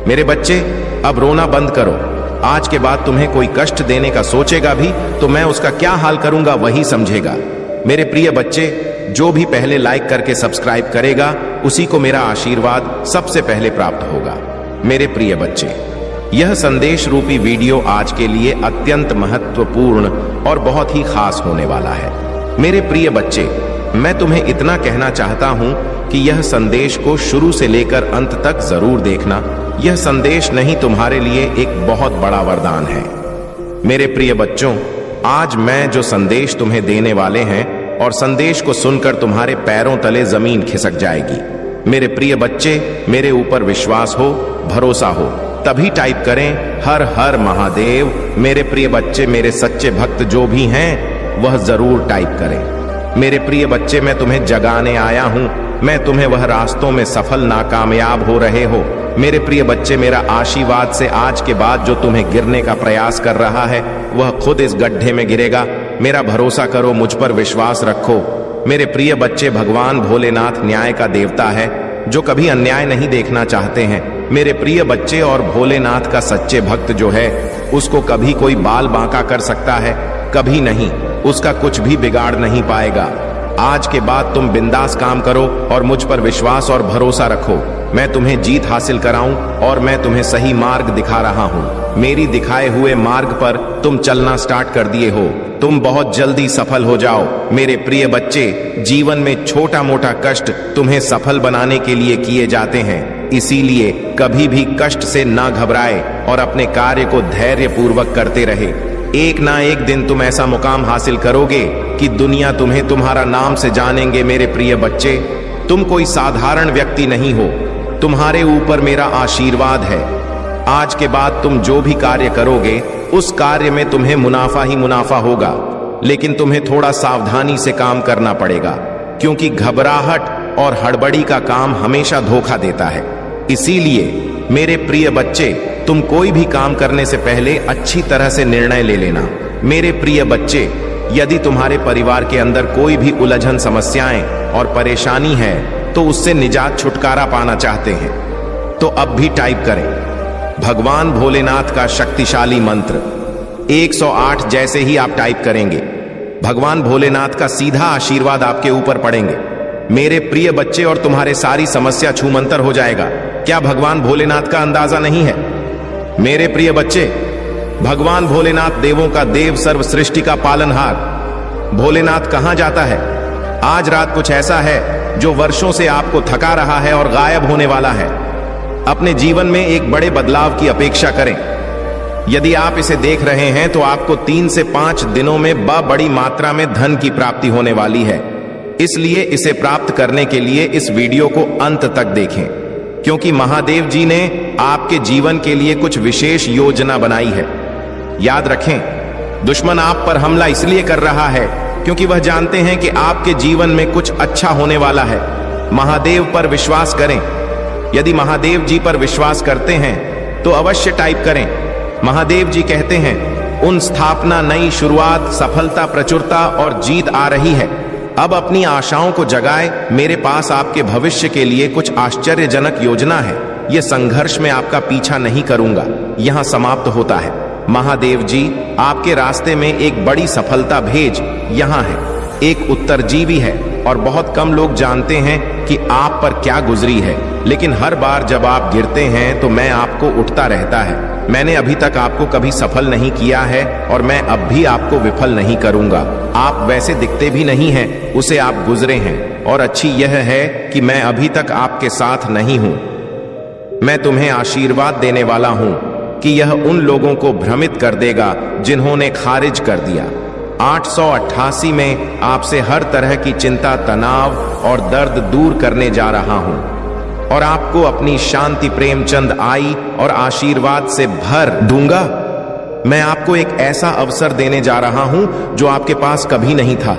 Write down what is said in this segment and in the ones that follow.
मेरे बच्चे, अब रोना बंद करो। आज के बाद तुम्हें कोई कष्ट देने का सोचेगा भी तो मैं उसका क्या हाल करूंगा वही समझेगा। मेरे प्रिय बच्चे, जो भी पहले लाइक करके सब्सक्राइब करेगा उसी को मेरा आशीर्वाद सबसे पहले प्राप्त होगा। मेरे प्रिय बच्चे, यह संदेश रूपी वीडियो आज के लिए अत्यंत महत्वपूर्ण और बहुत ही खास होने वाला है। मेरे प्रिय बच्चे, मैं तुम्हें इतना कहना चाहता हूं कि यह संदेश को शुरू से लेकर अंत तक जरूर देखना। यह संदेश नहीं तुम्हारे लिए एक बहुत बड़ा वरदान है। मेरे प्रिय बच्चों, आज मैं जो संदेश तुम्हें देने वाले हैं और संदेश को सुनकर तुम्हारे पैरों तले जमीन खिसक जाएगी। मेरे प्रिय बच्चे, मेरे ऊपर विश्वास हो, भरोसा हो, तभी टाइप करें हर हर महादेव। मेरे प्रिय बच्चे, मेरे सच्चे भक्त जो भी हैं वह जरूर टाइप करें। मेरे प्रिय बच्चे, मैं तुम्हें जगाने आया हूं। मैं तुम्हें वह रास्तों में सफल नाकामयाब हो रहे हो। मेरे प्रिय बच्चे, मेरा आशीर्वाद से आज के बाद जो तुम्हें गिरने का प्रयास कर रहा है वह खुद इस गड्ढे में गिरेगा। मेरा भरोसा करो, मुझ पर विश्वास रखो। मेरे प्रिय बच्चे, भगवान भोलेनाथ न्याय का देवता है जो कभी अन्याय नहीं देखना चाहते हैं। मेरे प्रिय बच्चे, और भोलेनाथ का सच्चे भक्त जो है उसको कभी कोई बाल बांका कर सकता है? कभी नहीं। उसका कुछ भी बिगाड़ नहीं पाएगा। आज के बाद तुम बिंदास काम करो और मुझ पर विश्वास और भरोसा रखो। मैं तुम्हें जीत हासिल कराऊं और मैं तुम्हें सही मार्ग दिखा रहा हूं। मेरी दिखाए हुए मार्ग पर तुम चलना स्टार्ट कर दिए हो। तुम बहुत जल्दी सफल हो जाओ। मेरे प्रिय बच्चे, जीवन में छोटा मोटा कष्ट तुम्हें सफल बनाने के लिए किए जाते हैं। इसीलिए कभी भी कष्ट से ना घबराए और अपने कार्य को धैर्य पूर्वक करते रहे। एक ना एक दिन तुम ऐसा मुकाम हासिल करोगे कि दुनिया तुम्हें तुम्हारा नाम से जानेंगे। मेरे प्रिय बच्चे, तुम कोई साधारण व्यक्ति नहीं हो। तुम्हारे ऊपर मेरा आशीर्वाद है। आज के बाद तुम जो भी कार्य करोगे उस कार्य में तुम्हें मुनाफा ही मुनाफा होगा। लेकिन तुम्हें थोड़ा सावधानी से काम करना पड़ेगा, क्योंकि घबराहट और हड़बड़ी का काम हमेशा धोखा देता है। इसीलिए मेरे प्रिय बच्चे, तुम कोई भी काम करने से पहले अच्छी तरह से निर्णय ले लेना। मेरे प्रिय बच्चे, यदि तुम्हारे परिवार के अंदर कोई भी उलझन, समस्याएं और परेशानी है तो उससे निजात, छुटकारा पाना चाहते हैं तो अब भी टाइप करें भगवान भोलेनाथ का शक्तिशाली मंत्र 108। जैसे ही आप टाइप करेंगे भगवान भोलेनाथ का सीधा आशीर्वाद आपके ऊपर पड़ेंगे। मेरे प्रिय बच्चे, और तुम्हारे सारी समस्या छूमंतर हो जाएगा। क्या भगवान भोलेनाथ का अंदाजा नहीं है? मेरे प्रिय बच्चे, भगवान भोलेनाथ देवों का देव, सर्व सृष्टि का पालनहार। भोलेनाथ कहां जाता है? आज रात कुछ ऐसा है जो वर्षों से आपको थका रहा है और गायब होने वाला है। अपने जीवन में एक बड़े बदलाव की अपेक्षा करें। यदि आप इसे देख रहे हैं तो आपको 3 से 5 दिनों में बड़ी मात्रा में धन की प्राप्ति होने वाली है। इसलिए इसे प्राप्त करने के लिए इस वीडियो को अंत तक देखें, क्योंकि महादेव जी ने आपके जीवन के लिए कुछ विशेष योजना बनाई है। याद रखें, दुश्मन आप पर हमला इसलिए कर रहा है क्योंकि वह जानते हैं कि आपके जीवन में कुछ अच्छा होने वाला है। महादेव पर विश्वास करें। यदि महादेव जी पर विश्वास करते हैं तो अवश्य टाइप करें। महादेव जी कहते हैं, उन स्थापना, नई शुरुआत, सफलता, प्रचुरता और जीत आ रही है। अब अपनी आशाओं को जगाए। मेरे पास आपके भविष्य के लिए कुछ आश्चर्यजनक योजना है। यह संघर्ष में आपका पीछा नहीं करूंगा, यहां समाप्त होता है। महादेव जी आपके रास्ते में एक बड़ी सफलता भेज यहां है। एक उत्तरजीवी है और बहुत कम लोग जानते हैं कि आप पर क्या गुजरी है, लेकिन हर बार जब आप गिरते हैं तो मैं आपको उठता रहता है। मैंने अभी तक आपको कभी सफल नहीं किया है और मैं अब भी आपको विफल नहीं करूंगा। आप वैसे दिखते भी नहीं हैं, उसे आप गुजरे हैं, और अच्छी यह है कि मैं अभी तक आपके साथ नहीं हूं। मैं तुम्हें आशीर्वाद देने वाला हूं कि यह उन लोगों को भ्रमित कर देगा जिन्होंने खारिज कर दिया। 888 में आपसे हर तरह की चिंता, तनाव और दर्द दूर करने जा रहा हूं और आपको अपनी शांति, प्रेमचंद आई और आशीर्वाद से भर दूंगा। मैं आपको एक ऐसा अवसर देने जा रहा हूं जो आपके पास कभी नहीं था।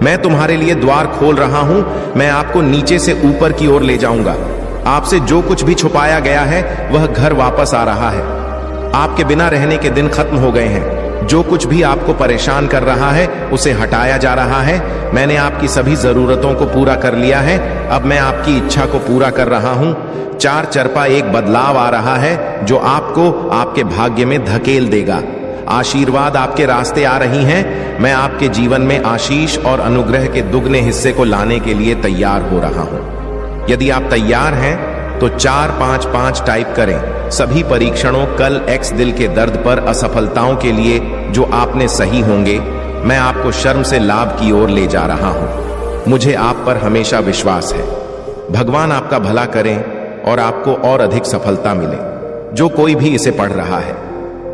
मैं तुम्हारे लिए द्वार खोल रहा हूं। मैं आपको नीचे से ऊपर की ओर ले जाऊंगा। आपसे जो कुछ भी छुपाया गया है वह घर वापस आ रहा है। आपके बिना रहने के दिन खत्म हो गए हैं। जो कुछ भी आपको परेशान कर रहा है उसे हटाया जा रहा है। मैंने आपकी सभी जरूरतों को पूरा कर लिया है। अब मैं आपकी इच्छा को पूरा कर रहा हूं। 4 चरपा एक बदलाव आ रहा है जो आपको आपके भाग्य में धकेल देगा। आशीर्वाद आपके रास्ते आ रही हैं। मैं आपके जीवन में आशीष और अनुग्रह के दुगने हिस्से को लाने के लिए तैयार हो रहा हूं। यदि आप तैयार हैं तो 455 टाइप करें। सभी परीक्षणों, कल एक्स दिल के दर्द पर, असफलताओं के लिए जो आपने सही होंगे, मैं आपको शर्म से लाभ की ओर ले जा रहा हूं। मुझे आप पर हमेशा विश्वास है। भगवान आपका भला करें और आपको और अधिक सफलता मिले। जो कोई भी इसे पढ़ रहा है,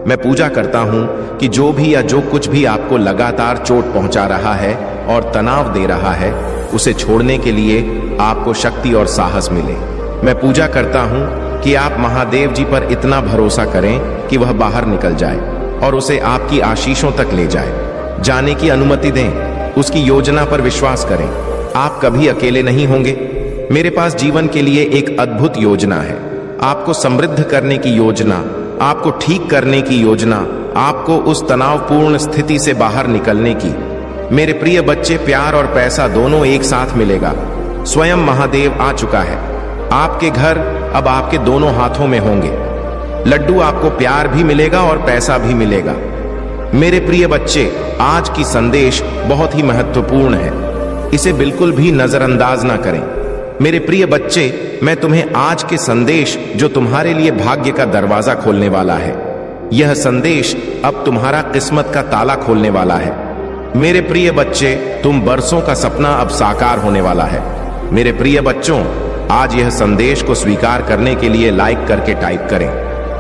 मैं पूजा करता हूं कि जो भी या जो कुछ भी आपको लगातार चोट पहुंचा रहा है और तनाव दे रहा है, उसे छोड़ने के लिए आपको शक्ति और साहस मिले। मैं पूजा करता हूं कि आप महादेव जी पर इतना भरोसा करें कि वह बाहर निकल जाए और उसे आपकी आशीषों तक ले जाए। जाने की अनुमति दें। उसकी योजना पर विश्वास करें। आप कभी अकेले नहीं होंगे। मेरे पास जीवन के लिए एक अद्भुत योजना है। आपको समृद्ध करने की योजना, आपको ठीक करने की योजना, आपको उस तनावपूर्ण स्थिति से बाहर निकलने की। मेरे प्रिय बच्चे, प्यार और पैसा दोनों एक साथ मिलेगा। स्वयं महादेव आ चुका है। आपके घर अब आपके दोनों हाथों में होंगे। लड्डू, आपको प्यार भी मिलेगा और पैसा भी मिलेगा। मेरे प्रिय बच्चे, आज की संदेश बहुत ही महत्वपूर्ण है। इसे बिल्कुल भी नजरअंदाज ना करें। मेरे प्रिय बच्चे, मैं तुम्हें आज के संदेश जो तुम्हारे लिए भाग्य का दरवाजा खोलने वाला है, यह संदेश अब तुम्हारा किस्मत का ताला खोलने वाला है। मेरे प्रिय बच्चे, तुम बरसों का सपना अब साकार होने वाला है। मेरे प्रिय बच्चों, आज यह संदेश को स्वीकार करने के लिए लाइक करके टाइप करें,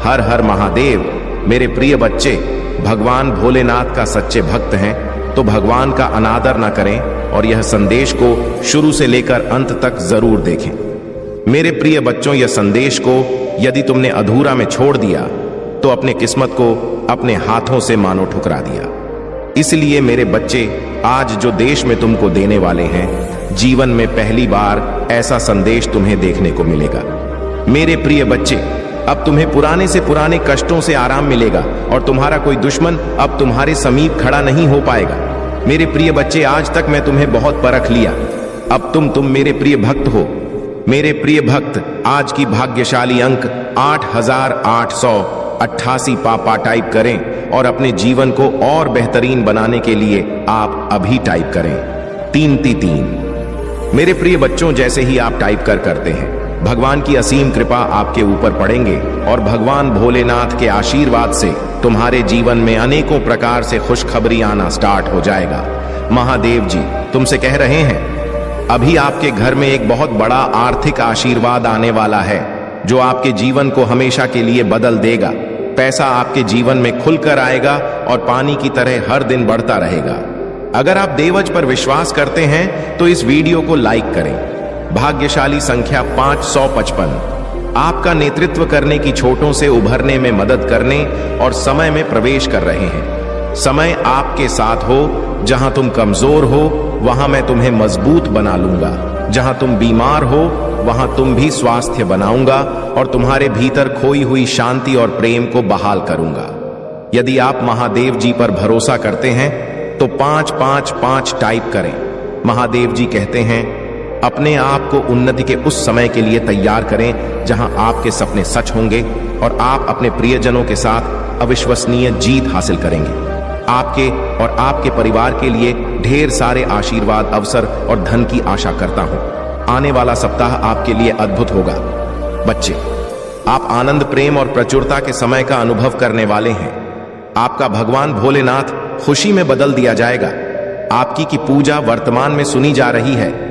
हर हर महादेव। मेरे प्रिय बच्चे, भगवान भोलेनाथ का सच्चे भक्त हैं तो भगवान का अनादर न करें और यह संदेश को शुरू से लेकर अंत तक जरूर देखें। मेरे प्रिय बच्चों, यह संदेश को यदि तुमने अधूरा में छोड़ दिया तो अपने किस्मत को अपने हाथों से मानो ठुकरा दिया। इसलिए मेरे बच्चे, आज जो देश में तुमको देने वाले हैं, जीवन में पहली बार ऐसा संदेश तुम्हें देखने को मिलेगा। मेरे प्रिय बच्चे, अब तुम्हें पुराने से पुराने कष्टों से आराम मिलेगा और तुम्हारा कोई दुश्मन अब तुम्हारे समीप खड़ा नहीं हो पाएगा। मेरे प्रिय बच्चे, आज तक मैं तुम्हें बहुत परख लिया, अब तुम मेरे प्रिय भक्त हो। मेरे प्रिय भक्त, आज की भाग्यशाली अंक 8888 पापा टाइप करें और अपने जीवन को और बेहतरीन बनाने के लिए आप अभी टाइप करें 333। मेरे प्रिय बच्चों, जैसे ही आप टाइप करते हैं, भगवान की असीम कृपा आपके ऊपर पड़ेंगे और भगवान भोलेनाथ के आशीर्वाद से तुम्हारे जीवन में अनेकों प्रकार से खुशखबरी आना स्टार्ट हो जाएगा। महादेव जी तुमसे कह रहे हैं, अभी आपके घर में एक बहुत बड़ा आर्थिक आशीर्वाद आने वाला है जो आपके जीवन को हमेशा के लिए बदल देगा। पैसा आपके जीवन में खुलकर आएगा और पानी की तरह हर दिन बढ़ता रहेगा। अगर आप देवज पर विश्वास करते हैं तो इस वीडियो को लाइक करें। भाग्यशाली संख्या 555 आपका नेतृत्व करने की छोटों से उभरने में मदद करने और समय में प्रवेश कर रहे हैं। समय आपके साथ हो। जहां तुम कमजोर हो वहां मैं तुम्हें मजबूत बना लूंगा। जहां तुम बीमार हो वहां तुम भी स्वास्थ्य बनाऊंगा और तुम्हारे भीतर खोई हुई शांति और प्रेम को बहाल करूंगा। यदि आप महादेव जी पर भरोसा करते हैं तो 555 टाइप करें। महादेव जी कहते हैं, अपने आप को उन्नति के उस समय के लिए तैयार करें जहां आपके सपने सच होंगे और आप अपने प्रियजनों के साथ अविश्वसनीय जीत हासिल करेंगे। आपके और आपके परिवार के लिए ढेर सारे आशीर्वाद, अवसर और धन की आशा करता हूं। आने वाला सप्ताह आपके लिए अद्भुत होगा। बच्चे, आप आनंद, प्रेम और प्रचुरता के समय का अनुभव करने वाले हैं। आपका भगवान भोलेनाथ खुशी में बदल दिया जाएगा। आपकी की पूजा वर्तमान में सुनी जा रही है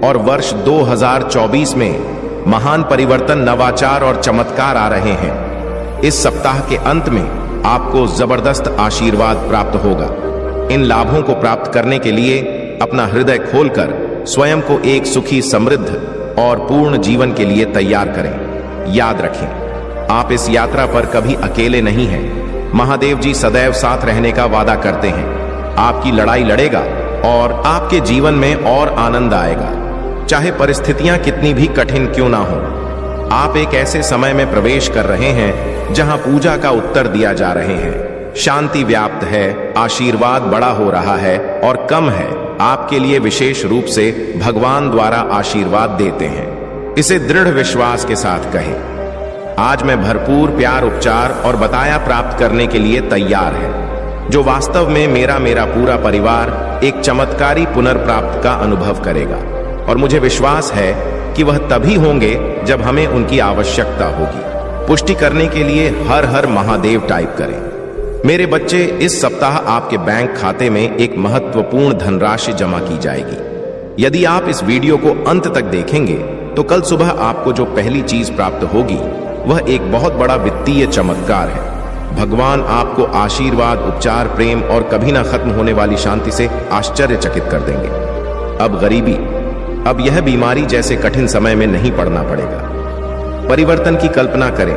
और वर्ष 2024 में महान परिवर्तन, नवाचार और चमत्कार आ रहे हैं। इस सप्ताह के अंत में आपको जबरदस्त आशीर्वाद प्राप्त होगा। इन लाभों को प्राप्त करने के लिए अपना हृदय खोलकर स्वयं को एक सुखी, समृद्ध और पूर्ण जीवन के लिए तैयार करें। याद रखें, आप इस यात्रा पर कभी अकेले नहीं हैं। महादेव जी सदैव साथ रहने का वादा करते हैं। आपकी लड़ाई लड़ेगा और आपके जीवन में और आनंद आएगा, चाहे परिस्थितियां कितनी भी कठिन क्यों ना हो। आप एक ऐसे समय में प्रवेश कर रहे हैं जहां पूजा का उत्तर दिया जा रहे हैं। शांति व्याप्त है, आशीर्वाद बड़ा हो रहा है और कम है, आपके लिए विशेष रूप से भगवान द्वारा आशीर्वाद देते हैं। इसे दृढ़ विश्वास के साथ कहें, आज मैं भरपूर प्यार, उपचार और बताया प्राप्त करने के लिए तैयार है, जो वास्तव में मेरा पूरा परिवार एक चमत्कारी पुनर्प्राप्त का अनुभव करेगा। और मुझे विश्वास है कि वह तभी होंगे जब हमें उनकी आवश्यकता होगी। पुष्टि करने के लिए हर हर महादेव टाइप करें। मेरे बच्चे, इस सप्ताह आपके बैंक खाते में एक महत्वपूर्ण धनराशि जमा की जाएगी। यदि आप इस वीडियो को अंत तक देखेंगे तो कल सुबह आपको जो पहली चीज प्राप्त होगी वह एक बहुत बड़ा वित्तीय चमत्कार है। भगवान आपको आशीर्वाद, उपचार, प्रेम और कभी ना खत्म होने वाली शांति से आश्चर्यचकित कर देंगे। अब गरीबी, अब यह बीमारी जैसे कठिन समय में नहीं पड़ना पड़ेगा। परिवर्तन की कल्पना करें,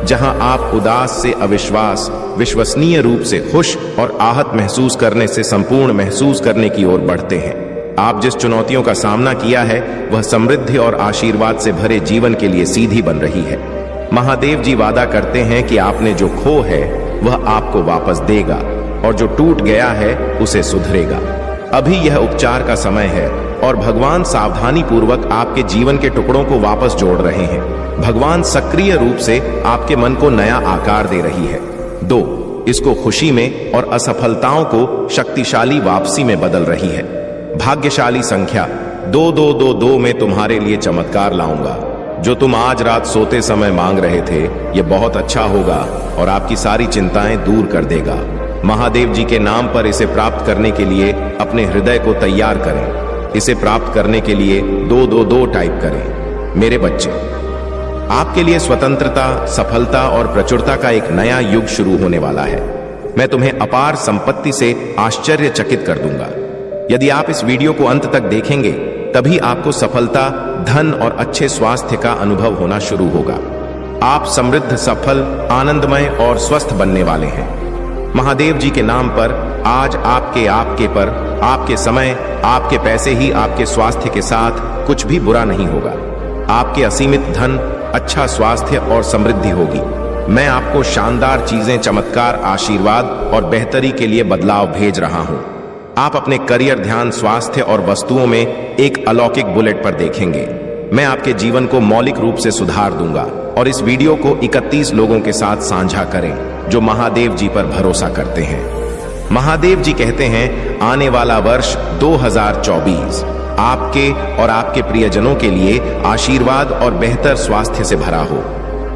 जहां आप उदास से अविश्वास, विश्वसनीय रूप से खुश और आहत महसूस करने से संपूर्ण महसूस करने की ओर बढ़ते हैं। आप जिस चुनौतियों का सामना किया है वह समृद्धि और आशीर्वाद से भरे जीवन के लिए सीधी बन रही है। महादेव जी वादा करते हैं कि आपने जो खो है वह आपको वापस देगा और जो टूट गया है उसे सुधरेगा। अभी यह उपचार का समय है और भगवान सावधानी पूर्वक आपके जीवन के टुकड़ों को वापस जोड़ रहे हैं। भगवान सक्रिय रूप से आपके मन को नया आकार दे रही है। 2, इसको खुशी में और असफलताओं को शक्तिशाली वापसी में बदल रही है। भाग्यशाली संख्या 2222 में तुम्हारे लिए चमत्कार लाऊंगा। जो तुम आज रात सोते समय मांग रहे थे यह बहुत अच्छा होगा और आपकी सारी चिंताएं दूर कर देगा। महादेव जी के नाम पर इसे प्राप्त करने के लिए अपने हृदय को तैयार करें। इसे प्राप्त करने के लिए 222 टाइप करें। मेरे बच्चे, आपके लिए स्वतंत्रता, सफलता और प्रचुरता का एक नया युग शुरू होने वाला है। मैं तुम्हें अपार संपत्ति से आश्चर्यचकित कर दूंगा। यदि आप इस वीडियो को अंत तक देखेंगे तभी आपको सफलता, धन और अच्छे स्वास्थ्य का अनुभव होना शुरू होगा। आप समृद्ध, सफल, आनंदमय और स्वस्थ बनने वाले हैं। महादेव जी के नाम पर आज आपके पर, आपके समय, आपके पैसे ही आपके स्वास्थ्य के साथ कुछ भी बुरा नहीं होगा। आपके असीमित धन, अच्छा स्वास्थ्य और समृद्धि होगी। मैं आपको शानदार चीजें, चमत्कार, आशीर्वाद और बेहतरी के लिए बदलाव भेज रहा हूं। आप अपने करियर, ध्यान, स्वास्थ्य और वस्तुओं में एक अलौकिक बुलेट पर देखेंगे। मैं आपके जीवन को मौलिक रूप से सुधार दूंगा और इस वीडियो को 31 लोगों के साथ साझा करें जो महादेव जी पर भरोसा करते हैं। महादेव जी कहते हैं, आने वाला वर्ष 2024 आपके और आपके प्रियजनों के लिए आशीर्वाद और बेहतर स्वास्थ्य से भरा हो।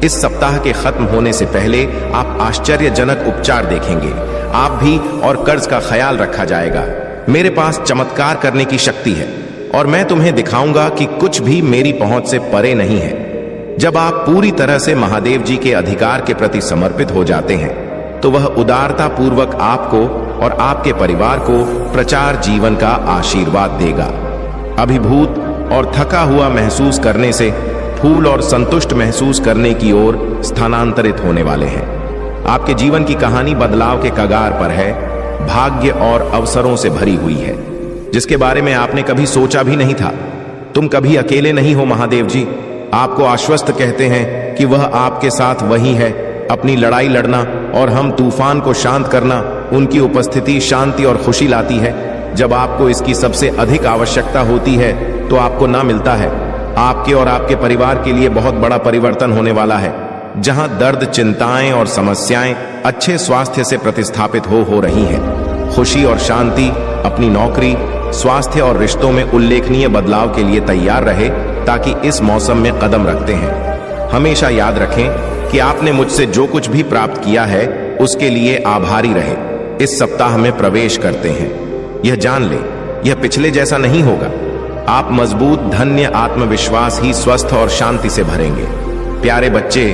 इस सप्ताह के खत्म होने से पहले आप आश्चर्यजनक उपचार देखेंगे। आप भी और कर्ज का ख्याल रखा जाएगा। मेरे पास चमत्कार करने की शक्ति है और मैं तुम्हें दिखाऊंगा कि कुछ भी मेरी पहुंच से परे नहीं है। जब आप पूरी तरह से महादेव जी के अधिकार के प्रति समर्पित हो जाते हैं तो वह उदारता पूर्वक आपको और आपके परिवार को प्रचार जीवन का आशीर्वाद देगा। अभिभूत और थका हुआ महसूस करने से फूल और संतुष्ट महसूस करने की ओर स्थानांतरित होने वाले हैं। आपके जीवन की कहानी बदलाव के कगार पर है, भाग्य और अवसरों से भरी हुई है, जिसके बारे में आपने कभी सोचा भी नहीं था। तुम कभी अकेले नहीं हो। महादेव जी आपको आश्वस्त कहते हैं कि वह आपके साथ वही है। अपनी लड़ाई लड़ना और हम तूफान को शांत करना, उनकी उपस्थिति शांति और खुशी लाती है। जब आपको इसकी सबसे अधिक आवश्यकता होती है तो आपको ना मिलता है। आपके और आपके परिवार के लिए बहुत बड़ा परिवर्तन होने वाला है। जहां दर्द, चिंताएं और समस्याएं अच्छे स्वास्थ्य से प्रतिस्थापित हो रही हैं। खुशी और शांति अपनी नौकरी, स्वास्थ्य और रिश्तों में उल्लेखनीय बदलाव के लिए तैयार रहे ताकि इस मौसम में कदम रखते हैं। हमेशा याद रखें कि आपने मुझसे जो कुछ भी प्राप्त किया है उसके लिए आभारी रहे। इस सप्ताह में प्रवेश करते हैं। यह जान ले, यह पिछले जैसा नहीं होगा। आप मजबूत, धन्य, आत्मविश्वास ही स्वस्थ और शांति से भरेंगे। प्यारे बच्चे,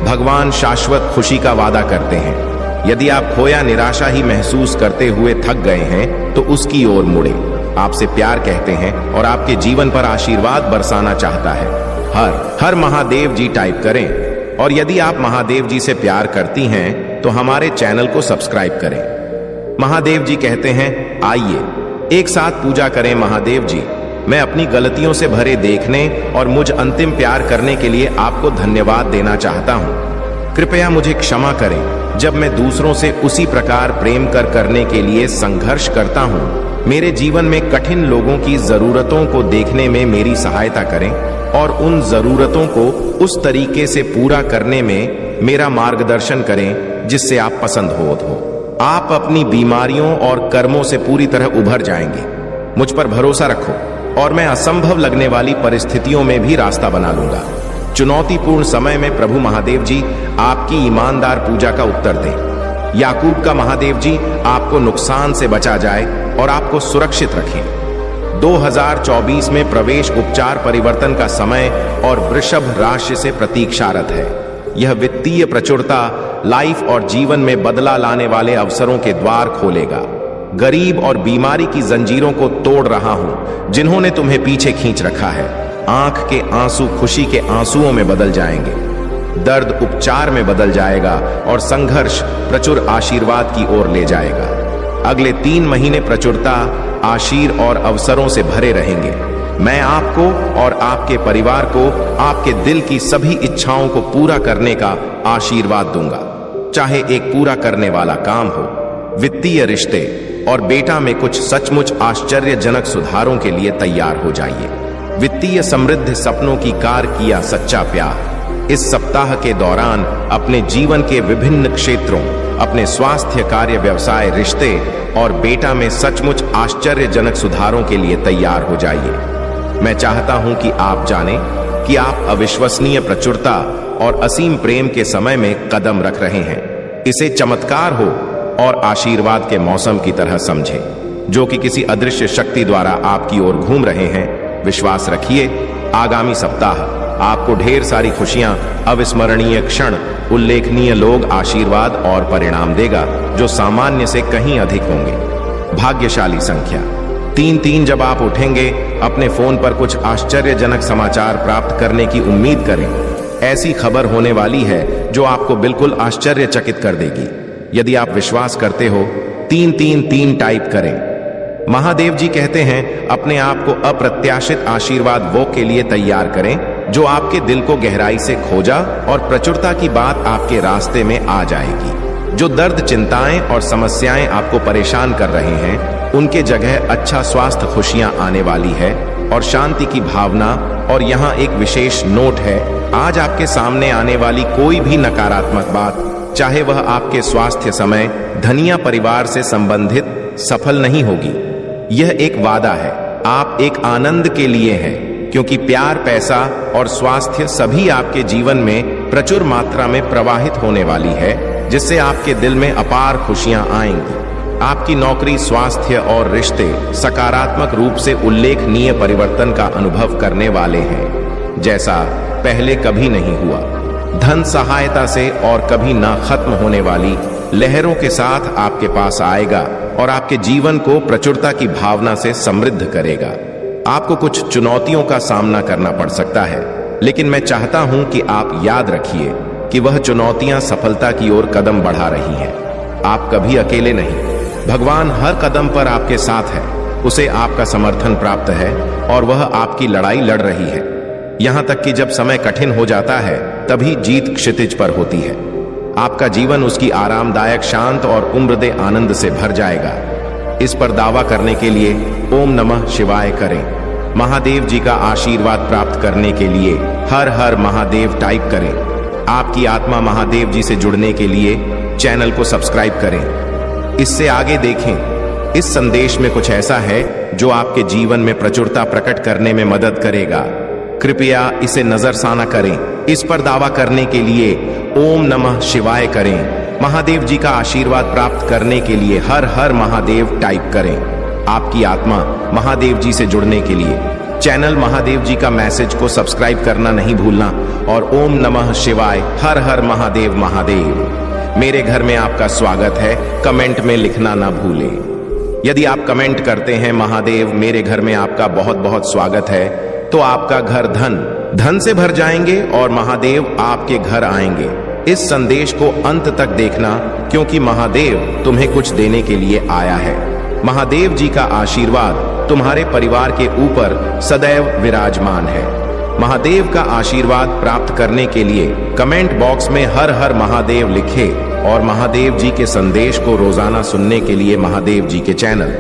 भगवान शाश्वत खुशी का वादा करते हैं। यदि आप खोया निराशा ही महसूस करते हुए थक गए हैं तो उसकी ओर मुड़े। आपसे प्यार कहते हैं और आपके जीवन पर आशीर्वाद बरसाना चाहता है। हर हर महादेव जी टाइप करें और यदि आप महादेव जी से प्यार करती हैं तो हमारे चैनल को सब्सक्राइब करें। महादेव जी कहते हैं, आइए एक साथ पूजा करें। महादेव जी, मैं अपनी गलतियों से भरे देखने और मुझ अंतिम प्यार करने के लिए आपको धन्यवाद देना चाहता हूं। कृपया मुझे क्षमा करें जब मैं दूसरों से उसी प्रकार प्रेम करने के लिए संघर्ष करता हूँ। मेरे जीवन में कठिन लोगों की जरूरतों को देखने में मेरी सहायता करें और उन जरूरतों को उस तरीके से पूरा करने में मेरा मार्गदर्शन करें जिससे आप पसंद हो। आप अपनी बीमारियों और कर्मों से पूरी तरह उभर जाएंगे। मुझ पर भरोसा रखो और मैं असंभव लगने वाली परिस्थितियों में भी रास्ता बना लूंगा। चुनौतीपूर्ण समय में प्रभु महादेव जी आपकी ईमानदार पूजा का उत्तर दें। याकूब का महादेव जी आपको नुकसान से बचा जाए और आपको सुरक्षित रखें। 2024 में प्रवेश उपचार परिवर्तन का समय और वृषभ राशि से प्रतीक्षारत है। यह वित्तीय प्रचुरता, लाइफ और जीवन में बदला लाने वाले अवसरों के द्वार खोलेगा। गरीब और बीमारी की जंजीरों को तोड़ रहा हूं जिन्होंने तुम्हें पीछे खींच रखा है। आंख के आंसू खुशी के आंसुओं में बदल जाएंगे, दर्द उपचार में बदल जाएगा और संघर्ष प्रचुर आशीर्वाद की ओर ले जाएगा। अगले 3 महीने प्रचुरता, आशीर और अवसरों से भरे रहेंगे। मैं आपको और आपके परिवार को आपके दिल की सभी इच्छाओं को पूरा करने का आशीर्वाद दूंगा, चाहे एक पूरा करने वाला काम हो, वित्तीय रिश्ते और बेटा में कुछ सचमुच आश्चर्यजनक सुधारों के लिए तैयार हो जाइए। वित्तीय समृद्ध सपनों की कार किया सच्चा प्यार। इस सप्ताह के दौरान अपने जीवन के विभिन्न क्षेत्रों, अपने स्वास्थ्य, कार्य, व्यवसाय, रिश्ते और बेटा में सचमुच आश्चर्यजनक सुधारों के लिए तैयार हो जाइए। मैं चाहता हूं कि आप जानें कि आप अविश्वसनीय प्रचुरता और असीम प्रेम के समय में कदम रख रहे हैं। इसे चमत्कार हो और आशीर्वाद के मौसम की तरह समझें, जो कि किसी अदृश्य शक्ति द्वारा आपकी ओर घूम रहे हैं। विश्वास रखिए, आगामी सप्ताह आपको ढेर सारी खुशियां, अविस्मरणीय क्षण, उल्लेखनीय लोग, आशीर्वाद और परिणाम देगा जो सामान्य से कहीं अधिक होंगे। भाग्यशाली संख्या 33। जब आप उठेंगे, अपने फोन पर कुछ आश्चर्यजनक समाचार प्राप्त करने की उम्मीद करें। ऐसी खबर होने वाली है जो आपको बिल्कुल आश्चर्यचकित कर देगी। यदि आप विश्वास करते हो, 333 टाइप करें। महादेव जी कहते हैं, अपने आप को अप्रत्याशित आशीर्वाद वो के लिए तैयार करें जो आपके दिल को गहराई से खोजा और प्रचुरता की बात आपके रास्ते में आ जाएगी। जो दर्द, चिंताएं और समस्याएं आपको परेशान कर रहे हैं, उनके जगह अच्छा स्वास्थ्य, खुशियां आने वाली है और शांति की भावना। और यहाँ एक विशेष नोट है, आज आपके सामने आने वाली कोई भी नकारात्मक बात, चाहे वह आपके स्वास्थ्य, समय, धनिया, परिवार से संबंधित, सफल नहीं होगी। यह एक वादा है, आप एक आनंद के लिए हैं, क्योंकि प्यार, पैसा और स्वास्थ्य सभी आपके जीवन में प्रचुर मात्रा में प्रवाहित होने वाली है, जिससे आपके दिल में अपार खुशियां आएंगी। आपकी नौकरी, स्वास्थ्य और रिश्ते सकारात्मक रूप से उल्लेखनीय परिवर्तन का अनुभव करने वाले हैं, जैसा पहले कभी नहीं हुआ। धन सहायता से और कभी ना खत्म होने वाली लहरों के साथ आपके पास आएगा और आपके जीवन को प्रचुरता की भावना से समृद्ध करेगा। आपको कुछ चुनौतियों का सामना करना पड़ सकता है, लेकिन मैं चाहता हूं कि आप याद रखिए कि वह चुनौतियां सफलता की ओर कदम बढ़ा रही हैं। आप कभी अकेले नहीं, भगवान हर कदम पर आपके साथ है। उसे आपका समर्थन प्राप्त है और वह आपकी लड़ाई लड़ रही है। यहां तक कि जब समय कठिन हो जाता है, तभी जीत क्षितिज पर होती है। आपका जीवन उसकी आरामदायक, शांत और उम्रदे आनंद से भर जाएगा। इस पर दावा करने के लिए ओम नमः शिवाय करें। महादेव जी का आशीर्वाद प्राप्त करने के लिए हर हर महादेव टाइप करें। आपकी आत्मा महादेव जी से जुड़ने के लिए चैनल को सब्सक्राइब करें। इससे आगे देखें, इस संदेश में कुछ ऐसा है जो आपके जीवन में प्रचुरता प्रकट करने में मदद करेगा। कृपया इसे नजरसाना करें। इस पर दावा करने के लिए ओम नमः शिवाय करें। महादेव जी का आशीर्वाद प्राप्त करने के लिए हर हर महादेव टाइप करें। आपकी आत्मा महादेव जी से जुड़ने के लिए चैनल महादेव जी का मैसेज को सब्सक्राइब करना नहीं भूलना और ओम नमः शिवाय, हर हर महादेव महादेव। मेरे घर में आपका स्वागत है, कमेंट में लिखना ना भूलें। यदि आप कमेंट करते हैं महादेव मेरे घर में आपका बहुत बहुत स्वागत है, तो आपका घर धन से भर जाएंगे और महादेव आपके घर आएंगे। इस संदेश को अंत तक देखना, क्योंकि महादेव तुम्हें कुछ देने के लिए आया है। महादेव जी का आशीर्वाद तुम्हारे परिवार के ऊपर सदैव विराजमान है। महादेव का आशीर्वाद प्राप्त करने के लिए कमेंट बॉक्स में हर हर महादेव लिखे और महादेव जी के संदेश को रोजाना सुनने के लिए महादेव जी के चैनल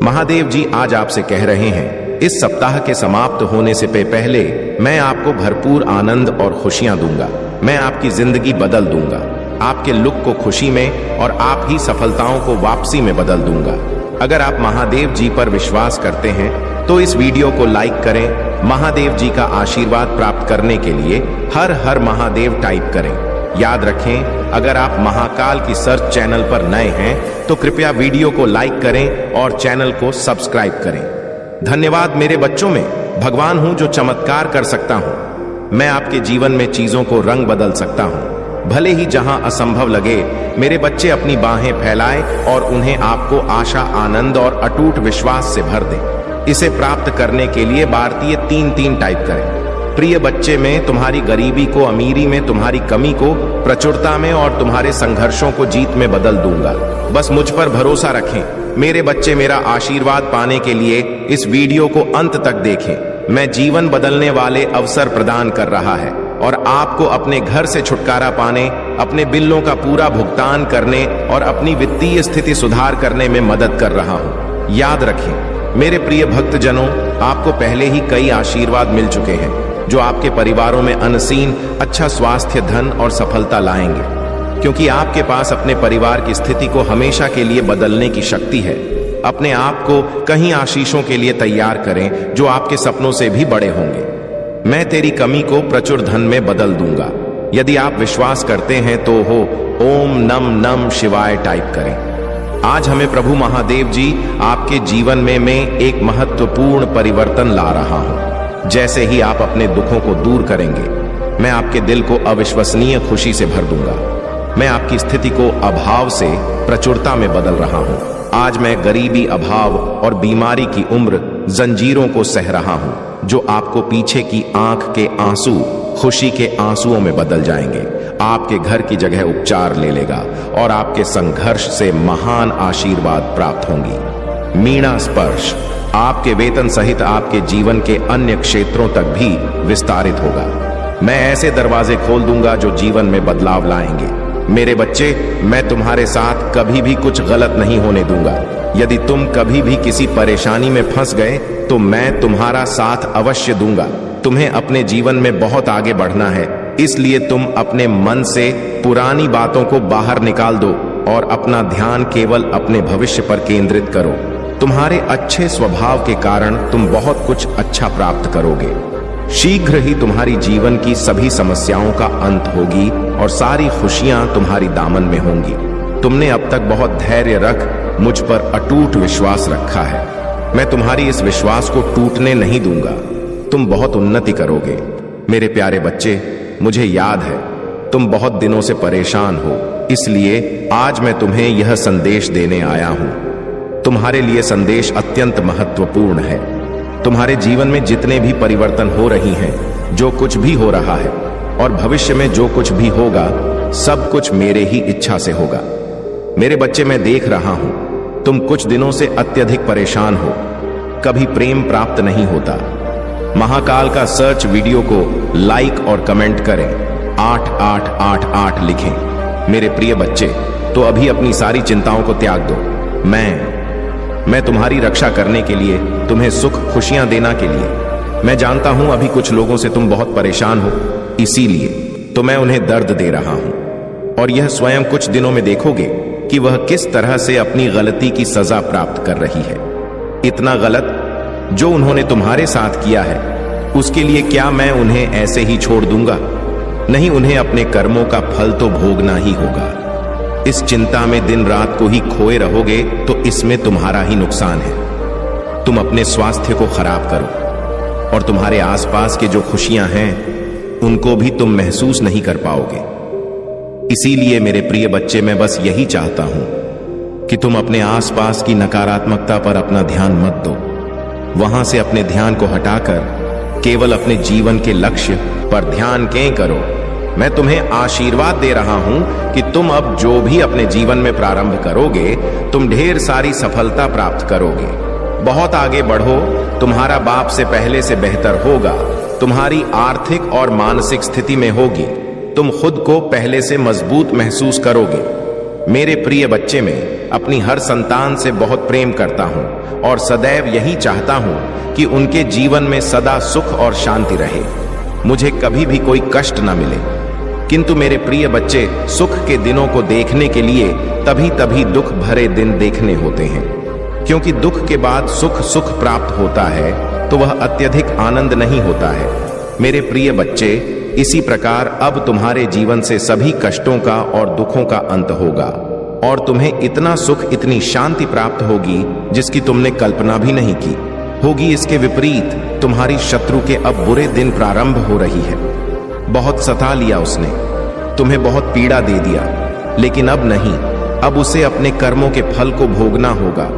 महादेव जी आज आपसे कह रहे हैं, इस सप्ताह के समाप्त होने से पहले मैं आपको भरपूर आनंद और खुशियां दूंगा। मैं आपकी जिंदगी बदल दूंगा, आपके लुक को खुशी में और आप ही सफलताओं को वापसी में बदल दूंगा। अगर आप महादेव जी पर विश्वास करते हैं तो इस वीडियो को लाइक करें। महादेव जी का आशीर्वाद प्राप्त करने के लिए हर हर महादेव टाइप करें। याद रखें, अगर आप महाकाल की सर्च चैनल पर नए हैं तो कृपया वीडियो को लाइक करें और चैनल को सब्सक्राइब करें। धन्यवाद मेरे बच्चों में भगवान हूं जो चमत्कार कर सकता हूं। मैं आपके जीवन में चीजों को रंग बदल सकता हूं। भले ही जहां असंभव लगे, मेरे बच्चे अपनी बाहें फैलाएं और उन्हें आपको आशा, आनंद और अटूट विश्वास से भर दें। इसे प्राप्त करने के लिए भारतीय 3-3 टाइप करें। प्रिय बच्चे, मैं तुम्हारी गरीबी को अमीरी में, तुम्हारी कमी को प्रचुरता में और तुम्हारे संघर्षों को जीत में बदल दूंगा। बस मुझ पर भरोसा रखें। मेरे बच्चे, मेरा आशीर्वाद पाने के लिए इस वीडियो को अंत तक देखें। मैं जीवन बदलने वाले अवसर प्रदान कर रहा है और आपको अपने घर से छुटकारा पाने, अपने बिलों का पूरा भुगतान करने और अपनी वित्तीय स्थिति सुधार करने में मदद कर रहा हूं। याद रखें मेरे प्रिय भक्तजनों, आपको पहले ही कई आशीर्वाद मिल चुके हैं जो आपके परिवारों में अनसीन अच्छा स्वास्थ्य, धन और सफलता लाएंगे, क्योंकि आपके पास अपने परिवार की स्थिति को हमेशा के लिए बदलने की शक्ति है। अपने आप को कहीं आशीषों के लिए तैयार करें जो आपके सपनों से भी बड़े होंगे। मैं तेरी कमी को प्रचुर धन में बदल दूंगा। यदि आप विश्वास करते हैं तो हो ओम नम नम शिवाय टाइप करें। आज हमें प्रभु महादेव जी आपके जीवन में मैं एक महत्वपूर्ण परिवर्तन ला रहा हूं। जैसे ही आप अपने दुखों को दूर करेंगे, मैं आपके दिल को अविश्वसनीय खुशी से भर दूंगा। मैं आपकी स्थिति को अभाव से प्रचुरता में बदल रहा हूं। आज मैं गरीबी, अभाव और बीमारी की उम्र जंजीरों को सह रहा हूं जो आपको पीछे की आंख के आंसू खुशी के आंसुओं में बदल जाएंगे। आपके घर की जगह उपचार ले लेगा और आपके संघर्ष से महान आशीर्वाद प्राप्त होंगी। मीणा स्पर्श आपके वेतन सहित आपके जीवन के अन्य क्षेत्रों तक भी विस्तारित होगा। मैं ऐसे दरवाजे खोल दूंगा जो जीवन में बदलाव लाएंगे। मेरे बच्चे, मैं तुम्हारे साथ कभी भी कुछ गलत नहीं होने दूंगा। यदि तुम कभी भी किसी परेशानी में फंस गए तो मैं तुम्हारा साथ अवश्य दूंगा। तुम्हें अपने जीवन में बहुत आगे बढ़ना है, इसलिए तुम अपने मन से पुरानी बातों को बाहर निकाल दो और अपना ध्यान केवल अपने भविष्य पर केंद्रित करो। तुम्हारे अच्छे स्वभाव के कारण तुम बहुत कुछ अच्छा प्राप्त करोगे। शीघ्र ही तुम्हारी जीवन की सभी समस्याओं का अंत होगी और सारी खुशियां तुम्हारी दामन में होंगी। तुमने अब तक बहुत धैर्य रख मुझ पर अटूट विश्वास रखा है। मैं तुम्हारी इस विश्वास को टूटने नहीं दूंगा। तुम बहुत उन्नति करोगे। मेरे प्यारे बच्चे, मुझे याद है तुम बहुत दिनों से परेशान हो, इसलिए आज मैं तुम्हें यह संदेश देने आया हूं। तुम्हारे लिए संदेश अत्यंत महत्वपूर्ण है। तुम्हारे जीवन में जितने भी परिवर्तन हो रही हैं, जो कुछ भी हो रहा है और भविष्य में जो कुछ भी होगा, सब कुछ मेरे ही इच्छा से होगा। मेरे बच्चे, मैं देख रहा हूं तुम कुछ दिनों से अत्यधिक परेशान हो। कभी प्रेम प्राप्त नहीं होता। महाकाल का सर्च वीडियो को लाइक और कमेंट करें। 8888 लिखें। मेरे प्रिय बच्चे, तो अभी अपनी सारी चिंताओं को त्याग दो। मैं तुम्हारी रक्षा करने के लिए, तुम्हें सुख खुशियां देना के लिए। मैं जानता हूं अभी कुछ लोगों से तुम बहुत परेशान हो, इसीलिए तो मैं उन्हें दर्द दे रहा हूं और यह स्वयं कुछ दिनों में देखोगे कि वह किस तरह से अपनी गलती की सजा प्राप्त कर रही है। इतना गलत जो उन्होंने तुम्हारे साथ किया है, उसके लिए क्या मैं उन्हें ऐसे ही छोड़ दूंगा? नहीं, उन्हें अपने कर्मों का फल तो भोगना ही होगा। इस चिंता में दिन रात को ही खोए रहोगे तो इसमें तुम्हारा ही नुकसान है। तुम अपने स्वास्थ्य को खराब करो और तुम्हारे आसपास के जो खुशियां हैं उनको भी तुम महसूस नहीं कर पाओगे। इसीलिए मेरे प्रिय बच्चे, मैं बस यही चाहता हूं कि तुम अपने आसपास की नकारात्मकता पर अपना ध्यान मत दो। वहां से अपने ध्यान को हटाकर केवल अपने जीवन के लक्ष्य पर ध्यान केंद्रित करो। मैं तुम्हें आशीर्वाद दे रहा हूं कि तुम अब जो भी अपने जीवन में प्रारंभ करोगे, तुम ढेर सारी सफलता प्राप्त करोगे। बहुत आगे बढ़ो, तुम्हारा बाप से पहले से बेहतर होगा। तुम्हारी आर्थिक और मानसिक स्थिति में होगी। तुम खुद को पहले से मजबूत महसूस करोगे। मेरे प्रिय बच्चे, में अपनी हर संतान से बहुत प्रेम करता हूं और सदैव यही चाहता हूं कि उनके जीवन में सदा सुख और शांति रहे। मुझे कभी भी कोई कष्ट न मिले। किंतु मेरे प्रिय बच्चे, सुख के दिनों को देखने के लिए तभी तभी दुख भरे दिन देखने होते हैं, क्योंकि दुख के बाद सुख प्राप्त होता है तो वह अत्यधिक आनंद नहीं होता है। मेरे प्रिय बच्चे, इसी प्रकार अब तुम्हारे जीवन से सभी कष्टों का और दुखों का अंत होगा और तुम्हें इतना सुख, इतनी शांति प्राप्त होगी जिसकी तुमने कल्पना भी नहीं की होगी। इसके विपरीत तुम्हारी शत्रु के अब बुरे दिन प्रारंभ हो रही है। बहुत सता लिया उसने, तुम्हें बहुत पीड़ा दे दिया, लेकिन अब नहीं। अब उसे अपने कर्मों के फल को भोगना होगा।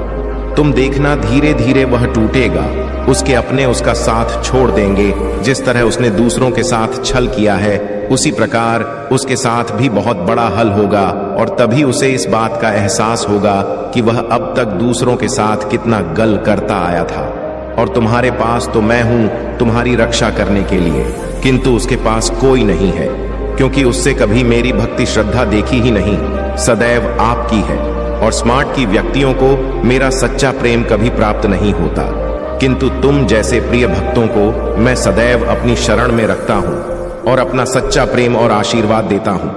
तुम देखना, धीरे धीरे वह टूटेगा। उसके अपने उसका साथ छोड़ देंगे। जिस तरह उसने दूसरों के साथ छल किया है, उसी प्रकार उसके साथ भी बहुत बड़ा हल होगा और तभी उसे इस बात का एहसास होगा कि वह अब तक दूसरों के साथ कितना गल करता आया था। और तुम्हारे पास तो मैं हूं तुम्हारी रक्षा करने के लिए, किंतु उसके पास कोई नहीं है, क्योंकि उससे कभी मेरी भक्ति श्रद्धा देखी ही नहीं, सदैव आपकी है। और स्मार्ट की व्यक्तियों को मेरा सच्चा प्रेम कभी प्राप्त नहीं होता, किंतु तुम जैसे प्रिय भक्तों को मैं सदैव अपनी शरण में रखता हूं और अपना सच्चा प्रेम और आशीर्वाद देता हूं।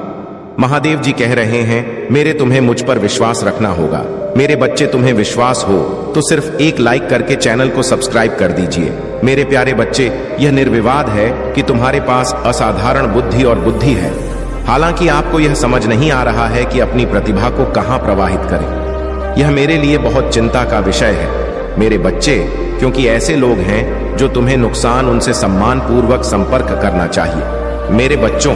महादेव जी कह रहे हैं, मेरे तुम्हें मुझ पर विश्वास रखना होगा। मेरे बच्चे, तुम्हें विश्वास हो तो सिर्फ एक लाइक करके चैनल को सब्सक्राइब कर दीजिए। मेरे प्यारे बच्चे, यह निर्विवाद है कि तुम्हारे पास असाधारण बुद्धि और बुद्धि है। हालांकि आपको यह समझ नहीं आ रहा है कि अपनी प्रतिभा को कहां प्रवाहित करें। यह मेरे लिए बहुत चिंता का विषय है मेरे बच्चे, क्योंकि ऐसे लोग हैं जो तुम्हें नुकसान, उनसे सम्मान पूर्वक संपर्क करना चाहिए। मेरे बच्चों,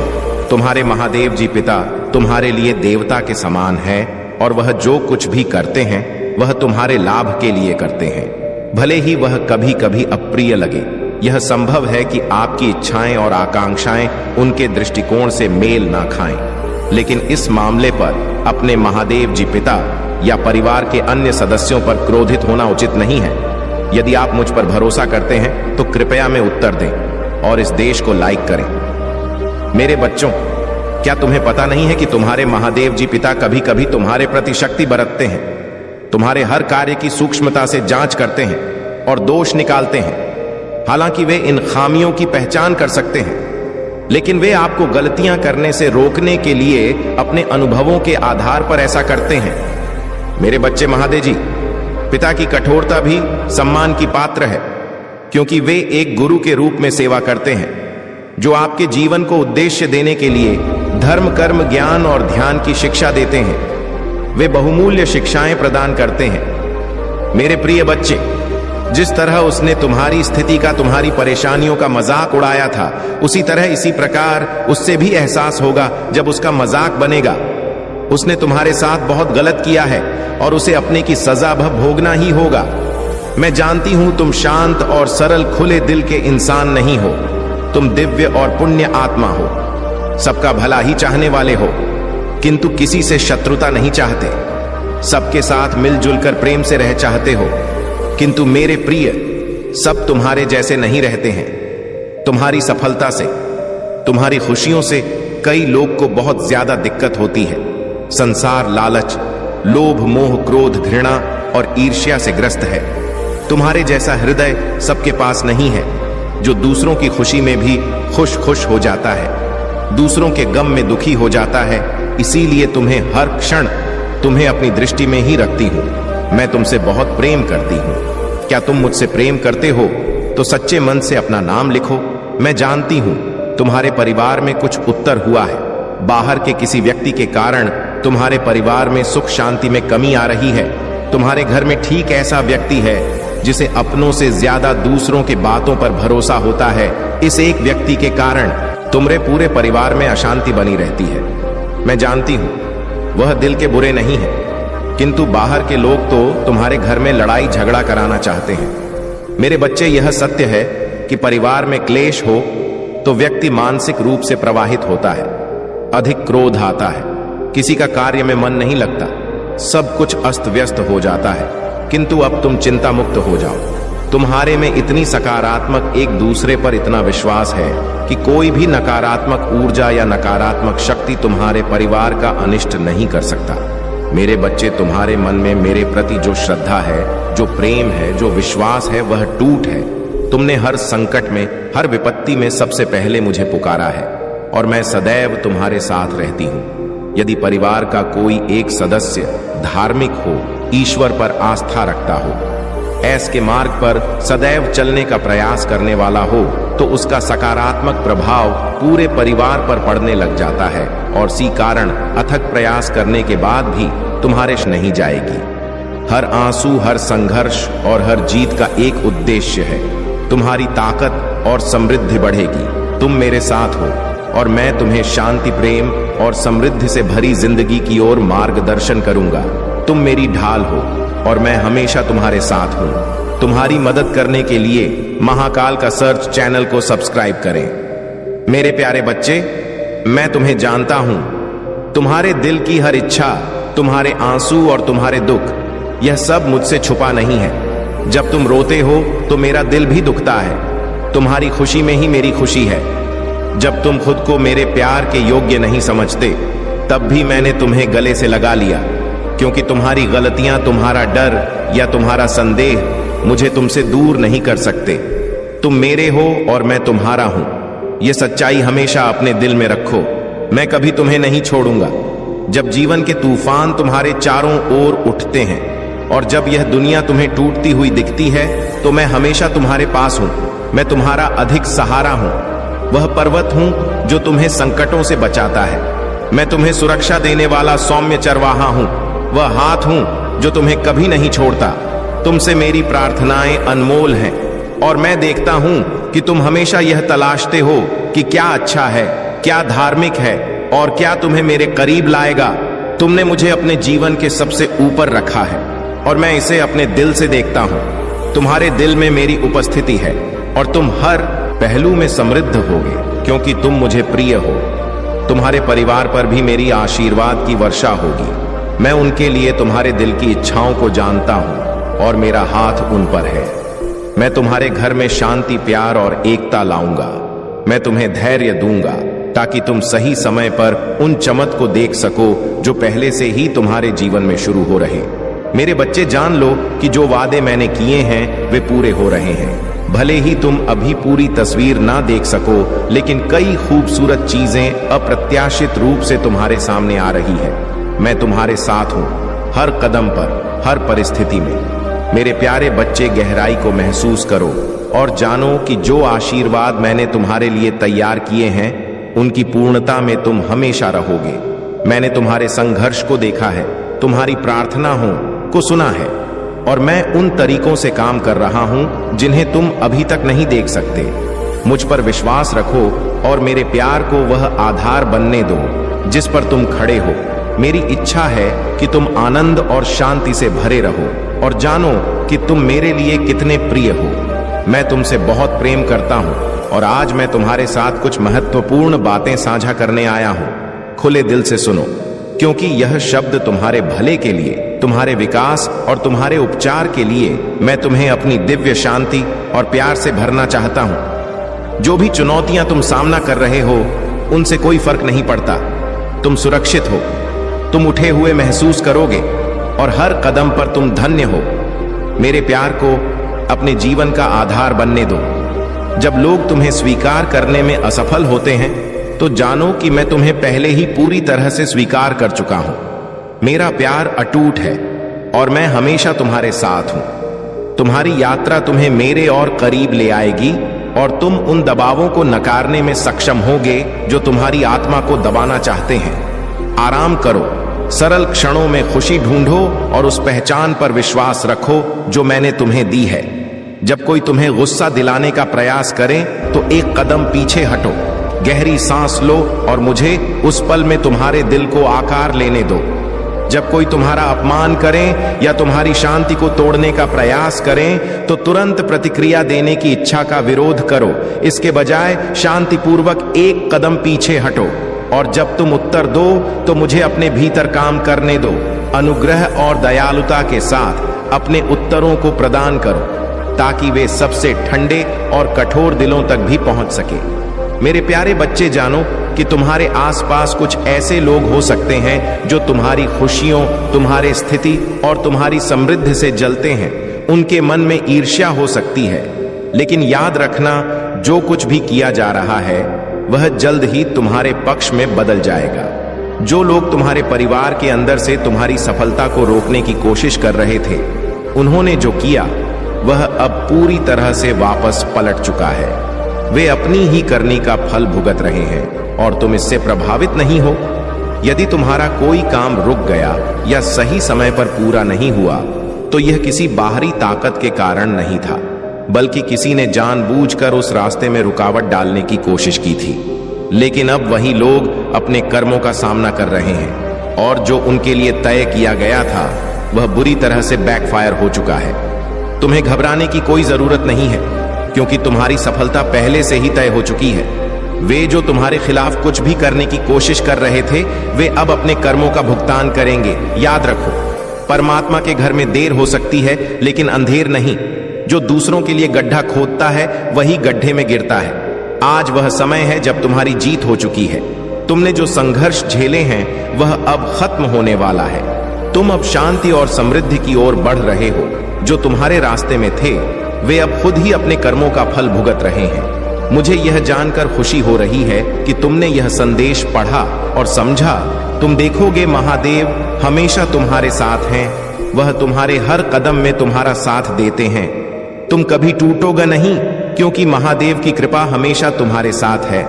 तुम्हारे महादेव जी पिता तुम्हारे लिए देवता के समान है और वह जो कुछ भी करते हैं वह तुम्हारे लाभ के लिए करते हैं, भले ही वह कभी कभी अप्रिय लगे। यह संभव है कि आपकी इच्छाएं और आकांक्षाएं उनके दृष्टिकोण से मेल ना खाएं, लेकिन इस मामले पर अपने महादेव जी पिता या परिवार के अन्य सदस्यों पर क्रोधित होना उचित नहीं है। यदि आप मुझ पर भरोसा करते हैं तो कृपया में उत्तर दें और इस देश को लाइक करें। मेरे बच्चों, क्या तुम्हें पता नहीं है कि तुम्हारे महादेव जी पिता कभी कभी तुम्हारे प्रति शक्ति बरतते हैं, तुम्हारे हर कार्य की सूक्ष्मता से जांच करते हैं और दोष निकालते हैं। हालांकि वे इन खामियों की पहचान कर सकते हैं, लेकिन वे आपको गलतियां करने से रोकने के लिए अपने अनुभवों के आधार पर ऐसा करते हैं। मेरे बच्चे, महादेव जी पिता की कठोरता भी सम्मान की पात्र है, क्योंकि वे एक गुरु के रूप में सेवा करते हैं जो आपके जीवन को उद्देश्य देने के लिए धर्म, कर्म, ज्ञान और ध्यान की शिक्षा देते हैं। वे बहुमूल्य शिक्षाएं प्रदान करते हैं। मेरे प्रिय बच्चे, जिस तरह उसने तुम्हारी स्थिति का, तुम्हारी परेशानियों का मजाक उड़ाया था, उसी तरह, इसी प्रकार उससे भी एहसास होगा जब उसका मजाक बनेगा। उसने तुम्हारे साथ बहुत गलत किया है और उसे अपने की सजा भोगना ही होगा। मैं जानती हूं तुम शांत और सरल, खुले दिल के इंसान नहीं हो। तुम दिव्य और पुण्य आत्मा हो, सबका भला ही चाहने वाले हो, किंतु किसी से शत्रुता नहीं चाहते। सबके साथ मिलजुल कर प्रेम से रह चाहते हो। किंतु मेरे प्रिय, सब तुम्हारे जैसे नहीं रहते हैं। तुम्हारी सफलता से, तुम्हारी खुशियों से कई लोग को बहुत ज्यादा दिक्कत होती है। संसार लालच, लोभ, मोह, क्रोध, घृणा और ईर्ष्या से ग्रस्त है। तुम्हारे जैसा हृदय सबके पास नहीं है जो दूसरों की खुशी में भी खुश हो जाता है, दूसरों के गम में दुखी हो जाता है। इसीलिए तुम्हें हर क्षण, तुम्हें अपनी दृष्टि में ही रखती हूं। मैं तुमसे बहुत प्रेम करती हूं। क्या तुम मुझसे प्रेम करते हो तो सच्चे मन से अपना नाम लिखो। मैं जानती हूं तुम्हारे परिवार में कुछ उत्तर हुआ है। बाहर के किसी व्यक्ति के कारण तुम्हारे परिवार में सुख शांति में कमी आ रही है। तुम्हारे घर में ठीक ऐसा व्यक्ति है जिसे अपनों से ज्यादा दूसरों के बातों पर भरोसा होता है। इस एक व्यक्ति के कारण तुम्हारे पूरे परिवार में अशांति बनी रहती है। मैं जानती हूं वह दिल के बुरे नहीं है, किंतु बाहर के लोग तो तुम्हारे घर में लड़ाई झगड़ा कराना चाहते हैं। मेरे बच्चे, यह सत्य है कि परिवार में क्लेश हो तो व्यक्ति मानसिक रूप से प्रवाहित होता है, अधिक क्रोध आता है, किसी का कार्य में मन नहीं लगता, सब कुछ अस्त व्यस्त हो जाता है। किंतु अब तुम चिंता मुक्त हो जाओ। तुम्हारे में इतनी सकारात्मक एक दूसरे पर इतना विश्वास है कि कोई भी नकारात्मक ऊर्जा या नकारात्मक शक्ति तुम्हारे परिवार का अनिष्ट नहीं कर सकता। मेरे बच्चे, तुम्हारे मन में मेरे प्रति जो श्रद्धा है, जो प्रेम है, जो विश्वास है, वह टूट है। तुमने हर संकट में, हर विपत्ति में सबसे पहले मुझे पुकारा है और मैं सदैव तुम्हारे साथ रहती हूँ। यदि परिवार का कोई एक सदस्य धार्मिक हो, ईश्वर पर आस्था रखता हो, ऐस के मार्ग पर सदैव चलने का प्रयास करने वाला हो, तो उसका सकारात्मक प्रभाव पूरे परिवार पर पड़ने लग जाता है और इसी कारण अथक प्रयास करने के बाद भी तुम्हारे नहीं जाएगी। हर आंसू, हर संघर्ष और हर जीत का एक उद्देश्य है। तुम्हारी ताकत और समृद्धि बढ़ेगी। तुम मेरे साथ हो और मैं तुम्हें शांति, प्रेम और समृद्धि से भरी जिंदगी की ओर मार्गदर्शन करूंगा। तुम मेरी ढाल हो और मैं हमेशा तुम्हारे साथ हूं। तुम्हारी मदद करने के लिए महाकाल का सर्च चैनल को सब्सक्राइब करें। मेरे प्यारे बच्चे, मैं तुम्हें जानता हूं। तुम्हारे दिल की हर इच्छा, तुम्हारे आंसू और तुम्हारे दुख, यह सब मुझसे छुपा नहीं है। जब तुम रोते हो तो मेरा दिल भी दुखता है। तुम्हारी खुशी में ही मेरी खुशी है। जब तुम खुद को मेरे प्यार के योग्य नहीं समझते, तब भी मैंने तुम्हें गले से लगा लिया, क्योंकि तुम्हारी गलतियां, तुम्हारा डर या तुम्हारा संदेह मुझे तुमसे दूर नहीं कर सकते। तुम मेरे हो और मैं तुम्हारा हूं। यह सच्चाई हमेशा अपने दिल में रखो। मैं कभी तुम्हें नहीं छोड़ूंगा। जब जीवन के तूफान तुम्हारे चारों ओर उठते हैं और जब यह दुनिया तुम्हें टूटती हुई दिखती है, तो मैं हमेशा तुम्हारे पास हूं। मैं तुम्हारा अधिक सहारा हूं। वह पर्वत हूं जो तुम्हें संकटों से बचाता है। मैं तुम्हें सुरक्षा देने वाला सौम्य चरवाहा हूं। वह हाथ हूं जो तुम्हें कभी नहीं छोड़ता। तुमसे मेरी प्रार्थनाएं अनमोल हैं और मैं देखता हूं कि तुम हमेशा यह तलाशते हो कि क्या अच्छा है, क्या धार्मिक है और क्या तुम्हें मेरे करीब लाएगा। तुमने मुझे अपने जीवन के सबसे ऊपर रखा है और मैं इसे अपने दिल से देखता हूं। तुम्हारे दिल में मेरी उपस्थिति है और तुम हर पहलू में समृद्ध होगे, क्योंकि तुम मुझे प्रिय हो। तुम्हारे परिवार पर भी मेरी आशीर्वाद की वर्षा होगी। मैं उनके लिए तुम्हारे दिल की इच्छाओं को जानता हूं और मेरा हाथ उन पर है। मैं तुम्हारे घर में शांति, प्यार और एकता लाऊंगा। मैं तुम्हें धैर्य दूंगा ताकि तुम सही समय पर उन चमक को देख सको जो पहले से ही तुम्हारे जीवन में शुरू हो रहे। मेरे बच्चे, जान लो कि जो वादे मैंने किए हैं वे पूरे हो रहे हैं। भले ही तुम अभी पूरी तस्वीर ना देख सको, लेकिन कई खूबसूरत चीजें अप्रत्याशित रूप से तुम्हारे सामने आ रही है। मैं तुम्हारे साथ हूं, हर कदम पर, हर परिस्थिति में। मेरे प्यारे बच्चे, गहराई को महसूस करो और जानो कि जो आशीर्वाद मैंने तुम्हारे लिए तैयार किए हैं, उनकी पूर्णता में तुम हमेशा रहोगे। मैंने तुम्हारे संघर्ष को देखा है, तुम्हारी प्रार्थनाओं को सुना है और मैं उन तरीकों से काम कर रहा हूं जिन्हें तुम अभी तक नहीं देख सकते। मुझ पर विश्वास रखो और मेरे प्यार को वह आधार बनने दो जिस पर तुम खड़े हो। मेरी इच्छा है कि तुम आनंद और शांति से भरे रहो और जानो कि तुम मेरे लिए कितने प्रिय हो। मैं तुमसे बहुत प्रेम करता हूं और आज मैं तुम्हारे साथ कुछ महत्वपूर्ण बातें साझा करने आया हूं। खुले दिल से सुनो, क्योंकि यह शब्द तुम्हारे भले के लिए, तुम्हारे विकास और तुम्हारे उपचार के लिए मैं तुम्हें अपनी दिव्य शांति और प्यार से भरना चाहता हूं। जो भी चुनौतियां तुम सामना कर रहे हो, उनसे कोई फर्क नहीं पड़ता। तुम सुरक्षित हो, तुम उठे हुए महसूस करोगे और हर कदम पर तुम धन्य हो। मेरे प्यार को अपने जीवन का आधार बनने दो। जब लोग तुम्हें स्वीकार करने में असफल होते हैं, तो जानो कि मैं तुम्हें पहले ही पूरी तरह से स्वीकार कर चुका हूं। मेरा प्यार अटूट है और मैं हमेशा तुम्हारे साथ हूं। तुम्हारी यात्रा तुम्हें मेरे और करीब ले आएगी और तुम उन दबावों को नकारने में सक्षम होगे जो तुम्हारी आत्मा को दबाना चाहते हैं। आराम करो, सरल क्षणों में खुशी ढूंढो और उस पहचान पर विश्वास रखो जो मैंने तुम्हें दी है। जब कोई तुम्हें गुस्सा दिलाने का प्रयास करे तो एक कदम पीछे हटो, गहरी सांस लो और मुझे उस पल में तुम्हारे दिल को आकार लेने दो। जब कोई तुम्हारा अपमान करे या तुम्हारी शांति को तोड़ने का प्रयास करें, तो तुरंत प्रतिक्रिया देने की इच्छा का विरोध करो। इसके बजाय शांतिपूर्वक एक कदम पीछे हटो और जब तुम उत्तर दो तो मुझे अपने भीतर काम करने दो। अनुग्रह और दयालुता के साथ अपने उत्तरों को प्रदान करो। ताकि वे सबसे ठंडे और कठोर दिलों तक भी पहुंच सके। मेरे प्यारे बच्चे, जानो कि तुम्हारे आसपास कुछ ऐसे लोग हो सकते हैं जो तुम्हारी खुशियों, तुम्हारे स्थिति और तुम्हारी समृद्धि से जलते हैं। उनके मन में ईर्ष्या हो सकती है, लेकिन याद रखना, जो कुछ भी किया जा रहा है वह जल्द ही तुम्हारे पक्ष में बदल जाएगा। जो लोग तुम्हारे परिवार के अंदर से तुम्हारी सफलता को रोकने की कोशिश कर रहे थे, उन्होंने जो किया वह अब पूरी तरह से वापस पलट चुका है। वे अपनी ही करनी का फल भुगत रहे हैं और तुम इससे प्रभावित नहीं हो। यदि तुम्हारा कोई काम रुक गया या सही समय पर पूरा नहीं हुआ, तो यह किसी बाहरी ताकत के कारण नहीं था, बल्कि किसी ने जानबूझकर उस रास्ते में रुकावट डालने की कोशिश की थी। लेकिन अब वही लोग अपने कर्मों का सामना कर रहे हैं और जो उनके लिए तय किया गया था वह बुरी तरह से बैकफायर हो चुका है। तुम्हें घबराने की कोई जरूरत नहीं है, क्योंकि तुम्हारी सफलता पहले से ही तय हो चुकी है। वे जो तुम्हारे खिलाफ कुछ भी करने की कोशिश कर रहे थे, वे अब अपने कर्मों का भुगतान करेंगे। याद रखो, परमात्मा के घर में देर हो सकती है, लेकिन अंधेर नहीं। जो दूसरों के लिए गड्ढा खोदता है वही गड्ढे में गिरता है। आज वह समय है जब तुम्हारी जीत हो चुकी है। तुमने जो संघर्ष झेले हैं वह अब खत्म होने वाला है। तुम अब शांति और समृद्धि की ओर बढ़ रहे हो। जो तुम्हारे रास्ते में थे, वे अब खुद ही अपने कर्मों का फल भुगत रहे हैं। मुझे यह जानकर खुशी हो रही है कि तुमने यह संदेश पढ़ा और समझा। तुम देखोगे, महादेव हमेशा तुम्हारे साथ हैं। वह तुम्हारे हर कदम में तुम्हारा साथ देते हैं। तुम कभी टूटोगे नहीं, क्योंकि महादेव की कृपा हमेशा तुम्हारे साथ है।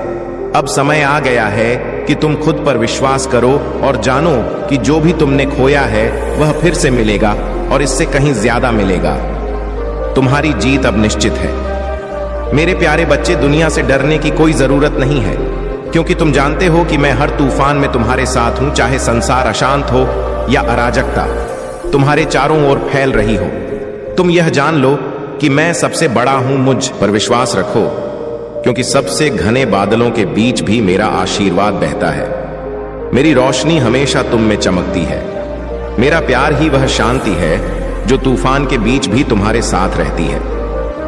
अब समय आ गया है कि तुम खुद पर विश्वास करो और जानो कि जो भी तुमने खोया है वह फिर से मिलेगा और इससे कहीं ज्यादा मिलेगा। तुम्हारी जीत अब निश्चित है। मेरे प्यारे बच्चे, दुनिया से डरने की कोई जरूरत नहीं है, क्योंकि तुम जानते हो कि मैं हर तूफान में तुम्हारे साथ हूं। चाहे संसार अशांत हो या अराजकता तुम्हारे चारों ओर फैल रही हो, तुम यह जान लो कि मैं सबसे बड़ा हूं। मुझ पर विश्वास रखो, क्योंकि सबसे घने बादलों के बीच भी मेरा आशीर्वाद बहता है। मेरी रोशनी हमेशा तुम में चमकती है। मेरा प्यार ही वह शांति है जो तूफान के बीच भी तुम्हारे साथ रहती है।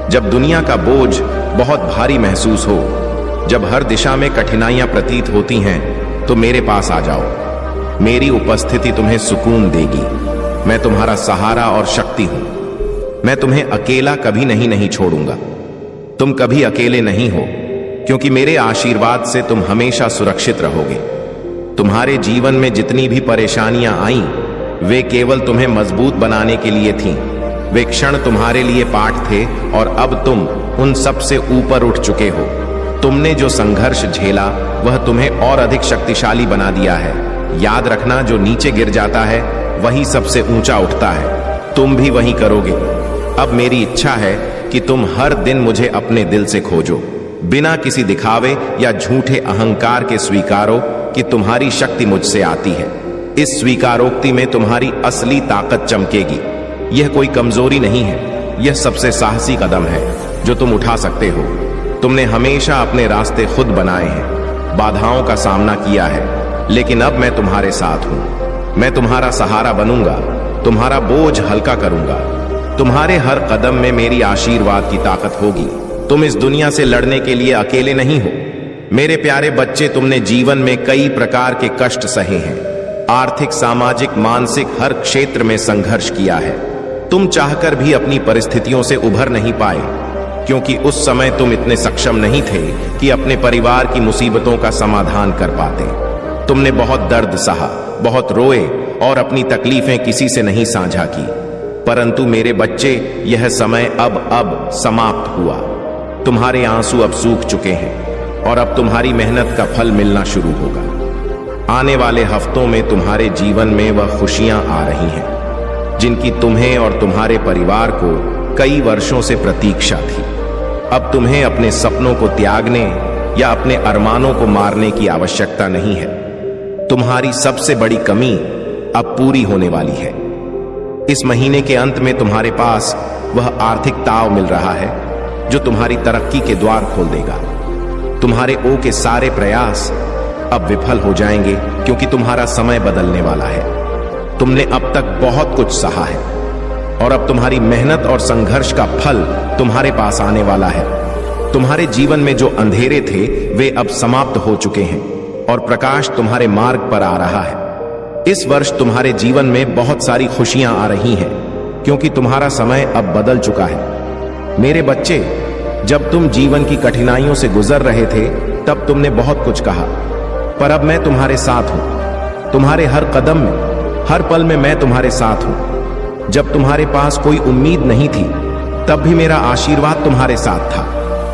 जब दुनिया का बोझ बहुत भारी महसूस हो, जब हर दिशा में कठिनाइयां प्रतीत होती हैं, तो मेरे पास आ जाओ। मेरी उपस्थिति तुम्हें सुकून देगी। मैं तुम्हारा सहारा और शक्ति हूं। मैं तुम्हें अकेला कभी नहीं छोड़ूंगा। तुम कभी अकेले नहीं हो, क्योंकि मेरे आशीर्वाद से तुम हमेशा सुरक्षित रहोगे। तुम्हारे जीवन में जितनी भी परेशानियां आईं, वे केवल तुम्हें मजबूत बनाने के लिए थीं। वे क्षण तुम्हारे लिए पाठ थे और अब तुम उन सब से ऊपर उठ चुके हो। तुमने जो संघर्ष झेला वह तुम्हें और अधिक शक्तिशाली बना दिया है। याद रखना, जो नीचे गिर जाता है वही सबसे ऊंचा उठता है। तुम भी वही करोगे। अब मेरी इच्छा है कि तुम हर दिन मुझे अपने दिल से खोजो, बिना किसी दिखावे या झूठे अहंकार के स्वीकारो कि तुम्हारी शक्ति मुझसे आती है। इस स्वीकारोक्ति में तुम्हारी असली ताकत चमकेगी। यह कोई कमजोरी नहीं है, यह सबसे साहसी कदम है जो तुम उठा सकते हो। तुमने हमेशा अपने रास्ते खुद बनाए हैं, बाधाओं का सामना किया है, लेकिन अब मैं तुम्हारे साथ हूं। मैं तुम्हारा सहारा बनूंगा, तुम्हारा बोझ हल्का करूंगा। तुम्हारे हर कदम में मेरी आशीर्वाद की ताकत होगी। तुम इस दुनिया से लड़ने के लिए अकेले नहीं हो। मेरे प्यारे बच्चे, तुमने जीवन में कई प्रकार के कष्ट सहे हैं। आर्थिक, सामाजिक, मानसिक हर क्षेत्र में संघर्ष किया है। तुम चाहकर भी अपनी परिस्थितियों से उभर नहीं पाए, क्योंकि उस समय तुम इतने सक्षम नहीं थे कि अपने परिवार की मुसीबतों का समाधान कर पाते। तुमने बहुत दर्द सहा, बहुत रोए और अपनी तकलीफें किसी से नहीं साझा की। परंतु मेरे बच्चे, यह समय अब समाप्त हुआ। तुम्हारे आंसू अब सूख चुके हैं और अब तुम्हारी मेहनत का फल मिलना शुरू होगा। आने वाले हफ्तों में तुम्हारे जीवन में वह खुशियां आ रही हैं जिनकी तुम्हें और तुम्हारे परिवार को कई वर्षों से प्रतीक्षा थी। अब तुम्हें अपने सपनों को त्यागने या अपने अरमानों को मारने की आवश्यकता नहीं है। तुम्हारी सबसे बड़ी कमी अब पूरी होने वाली है। इस महीने के अंत में तुम्हारे पास वह आर्थिक ताव मिल रहा है जो तुम्हारी तरक्की के द्वार खोल देगा। तुम्हारे ओ के सारे प्रयास अब विफल हो जाएंगे, क्योंकि तुम्हारा समय बदलने वाला है। तुमने अब तक बहुत कुछ सहा है, और अब तुम्हारी मेहनत और संघर्ष का फल तुम्हारे पास आने वाला है। तुम्हारे जीवन में जो अंधेरे थे वे अब समाप्त हो चुके हैं और प्रकाश तुम्हारे मार्ग पर आ रहा है। इस वर्ष तुम्हारे जीवन में बहुत सारी खुशियां आ रही हैं क्योंकि तुम्हारा समय अब बदल चुका है। मेरे बच्चे, जब तुम जीवन की कठिनाइयों से गुजर रहे थे तब तुमने बहुत कुछ कहा, पर अब मैं तुम्हारे साथ हूं। तुम्हारे हर कदम में, हर पल में मैं तुम्हारे साथ हूं। जब तुम्हारे पास कोई उम्मीद नहीं थी तब भी मेरा आशीर्वाद तुम्हारे साथ था।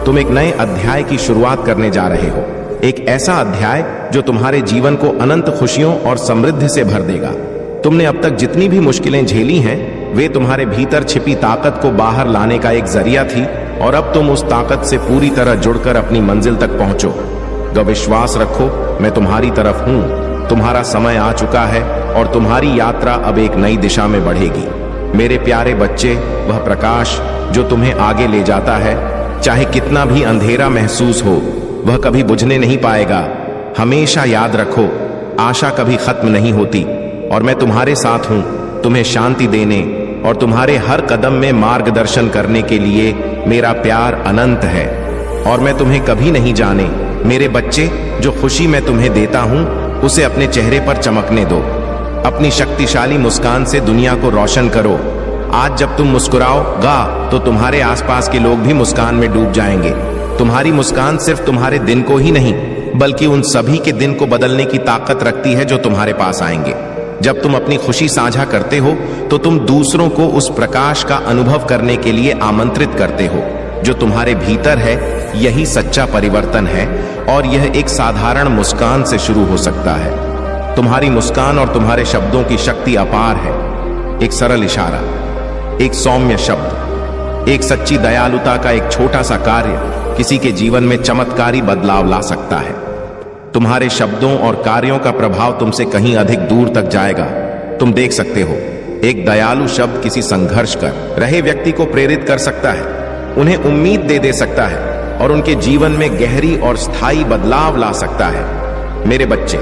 तुम एक नए अध्याय की शुरुआत करने जा रहे हो, एक ऐसा अध्याय जो तुम्हारे जीवन को अनंत खुशियों और समृद्धि से भर देगा। तुमने अब तक जितनी भी मुश्किलें झेली हैं वे तुम्हारे भीतर छिपी ताकत को बाहर लाने का एक जरिया थी और अब तुम उस ताकत से पूरी तरह जुड़कर अपनी मंजिल तक पहुंचो। विश्वास रखो, मैं तुम्हारी तरफ हूं। तुम्हारा समय आ चुका है और तुम्हारी यात्रा अब एक नई दिशा में बढ़ेगी। मेरे प्यारे बच्चे, वह प्रकाश जो तुम्हें आगे ले जाता है, चाहे कितना भी अंधेरा महसूस हो, वह कभी बुझने नहीं पाएगा। हमेशा याद रखो, आशा कभी खत्म नहीं होती और मैं तुम्हारे साथ हूं, तुम्हें शांति देने और तुम्हारे हर कदम में मार्गदर्शन करने के लिए। मेरा प्यार अनंत है और मैं तुम्हें कभी नहीं जाने। मेरे बच्चे, जो खुशी मैं तुम्हें देता हूं उसे अपने चेहरे पर चमकने दो। अपनी शक्तिशाली मुस्कान से दुनिया को रोशन करो। आज जब तुम मुस्कुराओगा तो तुम्हारे आसपास के लोग भी मुस्कान में डूब जाएंगे। तुम्हारी मुस्कान सिर्फ तुम्हारे दिन को ही नहीं बल्कि उन सभी के दिन को बदलने की ताकत रखती है जो तुम्हारे पास आएंगे। जब तुम अपनी खुशी साझा करते हो तो तुम दूसरों को उस प्रकाश का अनुभव करने के लिए आमंत्रित करते हो जो तुम्हारे भीतर है। यही सच्चा परिवर्तन है और यह एक साधारण मुस्कान से शुरू हो सकता है। तुम्हारी मुस्कान और तुम्हारे शब्दों की शक्ति अपार है। एक सरल इशारा, एक सौम्य शब्द, एक सच्ची दयालुता का एक छोटा सा कार्य किसी के जीवन में चमत्कारी बदलाव ला सकता है। तुम्हारे शब्दों और कार्यों का प्रभाव तुमसे कहीं अधिक दूर तक जाएगा। तुम देख सकते हो, एक दयालु शब्द किसी संघर्ष कर रहे व्यक्ति को प्रेरित कर सकता है, उन्हें उम्मीद दे सकता है और उनके जीवन में गहरी और स्थायी बदलाव ला सकता है। मेरे बच्चे,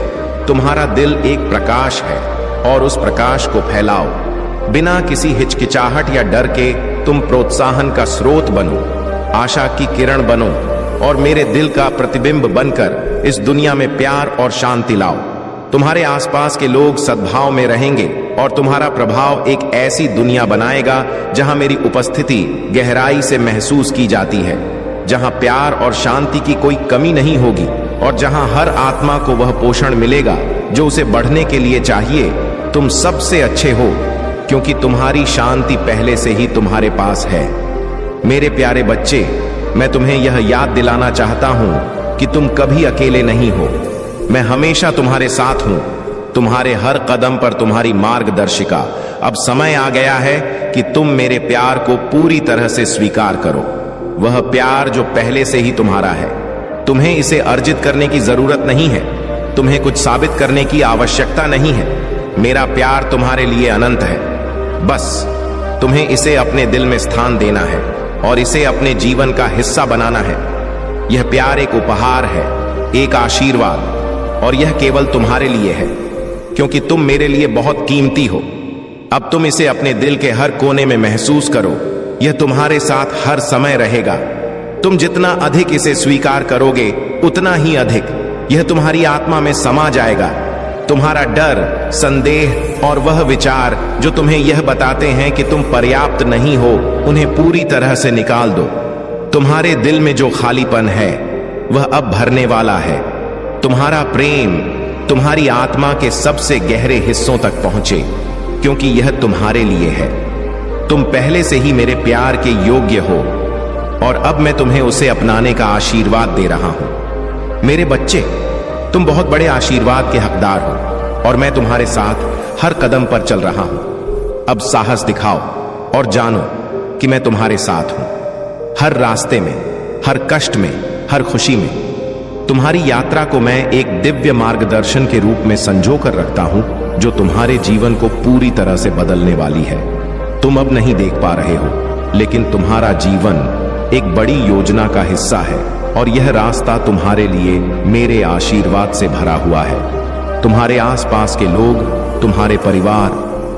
तुम्हारा दिल एक प्रकाश है और उस प्रकाश को फैलाओ। बिना किसी हिचकिचाहट या डर के तुम प्रोत्साहन का स्रोत बनो, आशा की किरण बनो और मेरे दिल का प्रतिबिंब बनकर इस दुनिया में प्यार और शांति लाओ। तुम्हारे आसपास के लोग सद्भाव में रहेंगे और तुम्हारा प्रभाव एक ऐसी दुनिया बनाएगा जहां मेरी उपस्थिति गहराई से महसूस की जाती है, जहां प्यार और शांति की कोई कमी नहीं होगी और जहां हर आत्मा को वह पोषण मिलेगा जो उसे बढ़ने के लिए चाहिए। तुम सबसे अच्छे हो क्योंकि तुम्हारी शांति पहले से ही तुम्हारे पास है। मेरे प्यारे बच्चे, मैं तुम्हें यह याद दिलाना चाहता हूं कि तुम कभी अकेले नहीं हो। मैं हमेशा तुम्हारे साथ हूं, तुम्हारे हर कदम पर तुम्हारी मार्गदर्शिका। अब समय आ गया है कि तुम मेरे प्यार को पूरी तरह से स्वीकार करो, वह प्यार जो पहले से ही तुम्हारा है। तुम्हें इसे अर्जित करने की जरूरत नहीं है, तुम्हें कुछ साबित करने की आवश्यकता नहीं है। मेरा प्यार तुम्हारे लिए अनंत है, बस तुम्हें इसे अपने दिल में स्थान देना है और इसे अपने जीवन का हिस्सा बनाना है। यह प्यार एक उपहार है, एक आशीर्वाद, और यह केवल तुम्हारे लिए है क्योंकि तुम मेरे लिए बहुत कीमती हो। अब तुम इसे अपने दिल के हर कोने में महसूस करो, यह तुम्हारे साथ हर समय रहेगा। तुम जितना अधिक इसे स्वीकार करोगे उतना ही अधिक यह तुम्हारी आत्मा में समा जाएगा। तुम्हारा डर, संदेह और वह विचार जो तुम्हें यह बताते हैं कि तुम पर्याप्त नहीं हो, उन्हें पूरी तरह से निकाल दो। तुम्हारे दिल में जो खालीपन है वह अब भरने वाला है। तुम्हारा प्रेम तुम्हारी आत्मा के सबसे गहरे हिस्सों तक पहुंचे क्योंकि यह तुम्हारे लिए है। तुम पहले से ही मेरे प्यार के योग्य हो और अब मैं तुम्हें उसे अपनाने का आशीर्वाद दे रहा हूं। मेरे बच्चे, तुम बहुत बड़े आशीर्वाद के हकदार हो और मैं तुम्हारे साथ हर कदम पर चल रहा हूं। अब साहस दिखाओ और जानो कि मैं तुम्हारे साथ हूं, हर रास्ते में, हर कष्ट में, हर खुशी में। तुम्हारी यात्रा को मैं एक दिव्य मार्गदर्शन के रूप में संजो कर रखता हूं जो तुम्हारे जीवन को पूरी तरह से बदलने वाली है। तुम अब नहीं देख पा रहे हो, लेकिन तुम्हारा जीवन एक बड़ी योजना का हिस्सा है और यह रास्ता तुम्हारे लिए मेरे आशीर्वाद से भरा हुआ है। तुम्हारे आसपास के लोग, तुम्हारे परिवार,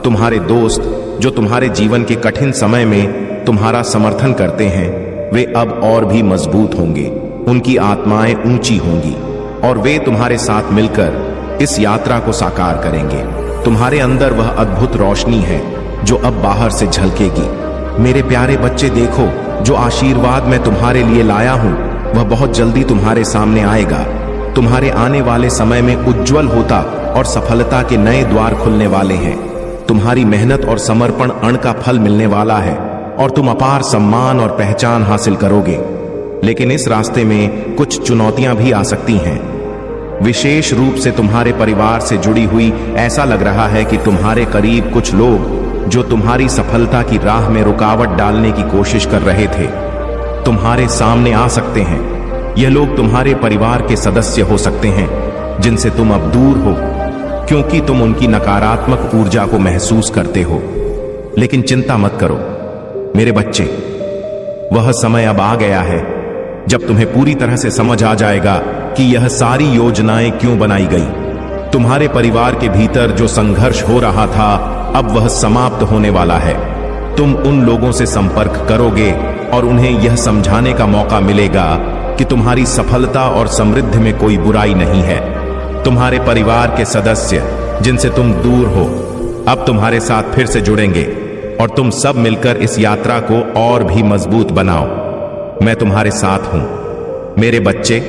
तुम्हारे दोस्त जो तुम्हारे जीवन के कठिन समय में तुम्हारा समर्थन करते हैं, वे अब और भी मजबूत होंगे। उनकी आत्माएं ऊंची होंगी और वे तुम्हारे साथ मिलकर इस यात्रा को साकार करेंगे। तुम्हारे अंदर वह अद्भुत रोशनी है जो अब बाहर से झलकेगी। मेरे प्यारे बच्चे, देखो, जो आशीर्वाद मैं तुम्हारे लिए लाया हूं वह बहुत जल्दी तुम्हारे सामने आएगा। तुम्हारे आने वाले समय में उज्जवल होता और सफलता के नए द्वार खुलने वाले हैं। तुम्हारी मेहनत और समर्पण अण का फल मिलने वाला है और तुम अपार सम्मान और पहचान हासिल करोगे। लेकिन इस रास्ते में कुछ चुनौतियां भी आ सकती हैं। विशेष रूप से तुम्हारे परिवार से जुड़ी हुई। ऐसा लग रहा है कि तुम्हारे करीब कुछ लोग जो तुम्हारी सफलता की राह में रुकावट डालने की कोशिश कर रहे थे, तुम्हारे सामने आ सकते हैं। यह लोग तुम्हारे परिवार के सदस्य हो सकते हैं जिनसे तुम अब दूर हो, क्योंकि तुम उनकी नकारात्मक ऊर्जा को महसूस करते हो। लेकिन चिंता मत करो मेरे बच्चे, वह समय अब आ गया है जब तुम्हें पूरी तरह से समझ आ जाएगा कि यह सारी योजनाएं क्यों बनाई गई। तुम्हारे परिवार के भीतर जो संघर्ष हो रहा था, अब वह समाप्त होने वाला है। तुम उन लोगों से संपर्क करोगे और उन्हें यह समझाने का मौका मिलेगा कि तुम्हारी सफलता और समृद्धि में कोई बुराई नहीं है। तुम्हारे परिवार के सदस्य जिनसे तुम दूर हो, अब तुम्हारे साथ फिर से जुड़ेंगे और तुम सब मिलकर इस यात्रा को और भी मजबूत बनाओ। मैं तुम्हारे साथ हूं मेरे बच्चे,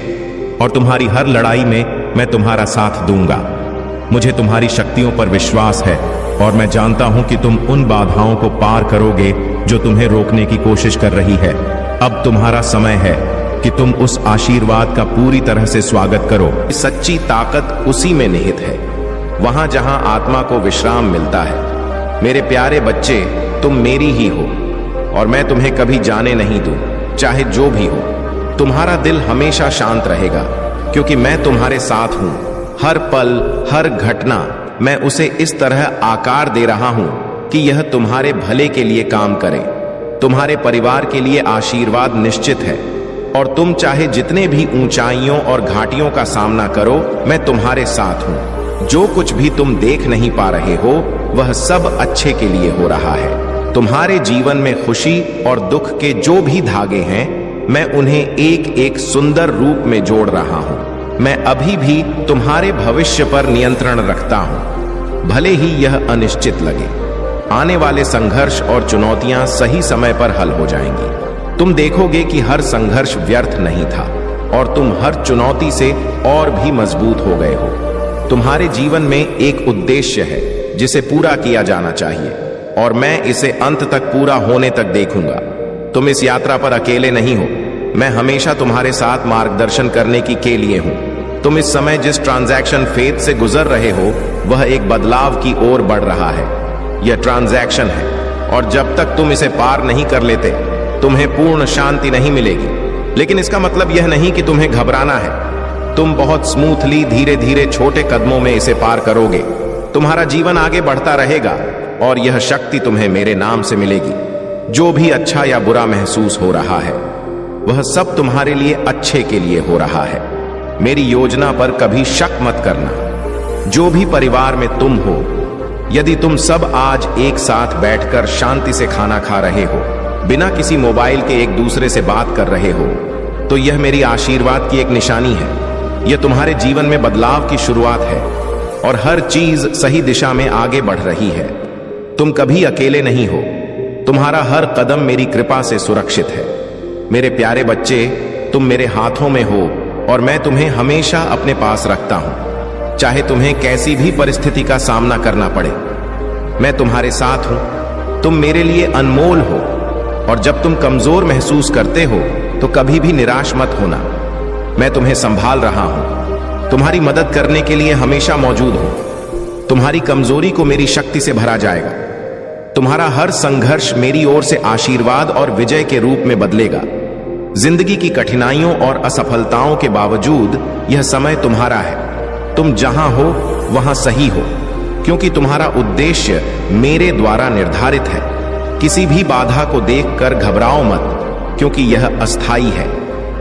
और तुम्हारी हर लड़ाई में मैं तुम्हारा साथ दूंगा। मुझे तुम्हारी शक्तियों पर विश्वास है और मैं जानता हूं कि तुम उन बाधाओं को पार करोगे जो तुम्हें रोकने की कोशिश कर रही है। अब तुम्हारा समय है कि तुम उस आशीर्वाद का पूरी तरह से स्वागत करो। सच्ची ताकत उसी में निहित है, वहां जहां आत्मा को विश्राम मिलता है। मेरे प्यारे बच्चे, तुम मेरी ही हो और मैं तुम्हें कभी जाने नहीं दूं, चाहे जो भी हो। तुम्हारा दिल हमेशा शांत रहेगा क्योंकि मैं तुम्हारे साथ हूं। हर पल, हर घटना मैं उसे इस तरह आकार दे रहा हूं कि यह तुम्हारे भले के लिए काम करे। तुम्हारे परिवार के लिए आशीर्वाद निश्चित है और तुम चाहे जितने भी ऊंचाइयों और घाटियों का सामना करो, मैं तुम्हारे साथ हूं। जो कुछ भी तुम देख नहीं पा रहे हो, वह सब अच्छे के लिए हो रहा है। तुम्हारे जीवन में खुशी और दुख के जो भी धागे हैं, मैं उन्हें एक एक सुंदर रूप में जोड़ रहा हूं। मैं अभी भी तुम्हारे भविष्य पर नियंत्रण रखता हूं, भले ही यह अनिश्चित लगे। आने वाले संघर्ष और चुनौतियां सही समय पर हल हो जाएंगी। तुम देखोगे कि हर संघर्ष व्यर्थ नहीं था और तुम हर चुनौती से और भी मजबूत हो गए हो। तुम्हारे जीवन में एक उद्देश्य है जिसे पूरा किया जाना चाहिए और मैं इसे अंत तक पूरा होने तक देखूंगा। तुम इस यात्रा पर अकेले नहीं हो, मैं हमेशा तुम्हारे साथ मार्गदर्शन करने के लिए हूं। तुम इस समय जिस ट्रांजैक्शन फेज से गुजर रहे हो, वह एक बदलाव की ओर बढ़ रहा है। यह ट्रांजैक्शन है और जब तक तुम इसे पार नहीं कर लेते, तुम्हें पूर्ण शांति नहीं मिलेगी। लेकिन इसका मतलब यह नहीं कि तुम्हें घबराना है। तुम बहुत स्मूथली, धीरे धीरे, छोटे कदमों में इसे पार करोगे। तुम्हारा जीवन आगे बढ़ता रहेगा और यह शक्ति तुम्हें मेरे नाम से मिलेगी। जो भी अच्छा या बुरा महसूस हो रहा है, वह सब तुम्हारे लिए अच्छे के लिए हो रहा है। मेरी योजना पर कभी शक मत करना। जो भी परिवार में तुम हो, यदि तुम सब आज एक साथ बैठकर शांति से खाना खा रहे हो, बिना किसी मोबाइल के एक दूसरे से बात कर रहे हो, तो यह मेरी आशीर्वाद की एक निशानी है। यह तुम्हारे जीवन में बदलाव की शुरुआत है और हर चीज सही दिशा में आगे बढ़ रही है। तुम कभी अकेले नहीं हो। तुम्हारा हर कदम मेरी कृपा से सुरक्षित है। मेरे प्यारे बच्चे, तुम मेरे हाथों में हो और मैं तुम्हें हमेशा अपने पास रखता हूं, चाहे तुम्हें कैसी भी परिस्थिति का सामना करना पड़े। मैं तुम्हारे साथ हूं। तुम मेरे लिए अनमोल हो और जब तुम कमजोर महसूस करते हो तो कभी भी निराश मत होना। मैं तुम्हें संभाल रहा हूं, तुम्हारी मदद करने के लिए हमेशा मौजूद हूं। तुम्हारी कमजोरी को मेरी शक्ति से भरा जाएगा। तुम्हारा हर संघर्ष मेरी ओर से आशीर्वाद और विजय के रूप में बदलेगा। जिंदगी की कठिनाइयों और असफलताओं के बावजूद यह समय तुम्हारा है। तुम जहां हो वहां सही हो, क्योंकि तुम्हारा उद्देश्य मेरे द्वारा निर्धारित है। किसी भी बाधा को देखकर घबराओ मत, क्योंकि यह अस्थाई है।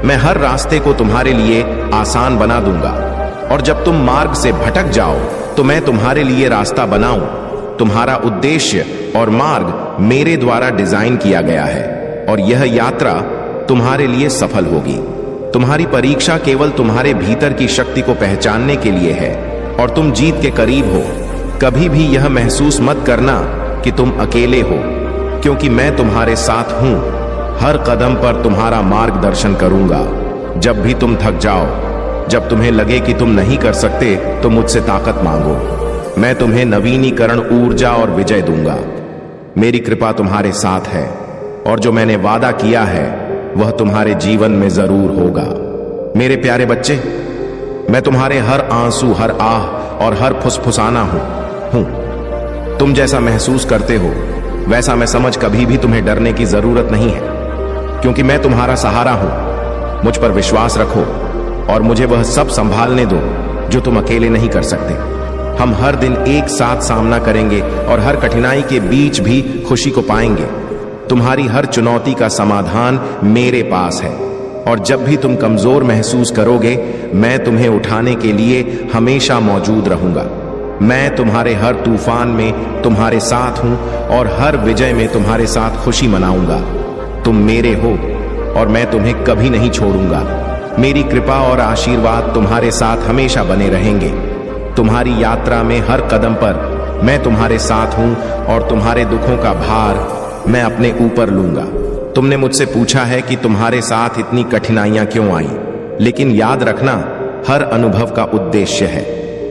मैं हर रास्ते को तुम्हारे लिए आसान बना दूंगा और जब तुम मार्ग से भटक जाओ तो मैं तुम्हारे लिए रास्ता बनाऊं। तुम्हारा उद्देश्य और मार्ग मेरे द्वारा डिजाइन किया गया है और यह यात्रा तुम्हारे लिए सफल होगी। तुम्हारी परीक्षा केवल तुम्हारे भीतर की शक्ति को पहचानने के लिए है और तुम जीत के करीब हो। कभी भी यह महसूस मत करना कि तुम अकेले हो, क्योंकि मैं तुम्हारे साथ हूं। हर कदम पर तुम्हारा मार्गदर्शन करूंगा। जब भी तुम थक जाओ, जब तुम्हें लगे कि तुम नहीं कर सकते, तो मुझसे ताकत मांगो। मैं तुम्हें नवीनीकरण, ऊर्जा और विजय दूंगा। मेरी कृपा तुम्हारे साथ है और जो मैंने वादा किया है वह तुम्हारे जीवन में जरूर होगा। मेरे प्यारे बच्चे, मैं तुम्हारे हर आंसू, हर आह और हर फुसफुसाना हूं। तुम जैसा महसूस करते हो वैसा मैं समझ कभी भी तुम्हें डरने की जरूरत नहीं है, क्योंकि मैं तुम्हारा सहारा हूं। मुझ पर विश्वास रखो और मुझे वह सब संभालने दो जो तुम अकेले नहीं कर सकते। हम हर दिन एक साथ सामना करेंगे और हर कठिनाई के बीच भी खुशी को पाएंगे। तुम्हारी हर चुनौती का समाधान मेरे पास है और जब भी तुम कमजोर महसूस करोगे, मैं तुम्हें उठाने के लिए हमेशा मौजूद रहूंगा। मैं तुम्हारे हर तूफान में तुम्हारे साथ हूं और हर विजय में तुम्हारे साथ खुशी मनाऊंगा। तुम मेरे हो और मैं तुम्हें कभी नहीं छोड़ूंगा। मेरी कृपा और आशीर्वाद तुम्हारे साथ हमेशा बने रहेंगे। तुम्हारी यात्रा में हर कदम पर मैं तुम्हारे साथ हूं और तुम्हारे दुखों का भार मैं अपने ऊपर लूंगा। तुमने मुझसे पूछा है कि तुम्हारे साथ इतनी कठिनाइयां क्यों आई, लेकिन याद रखना, हर अनुभव का उद्देश्य है।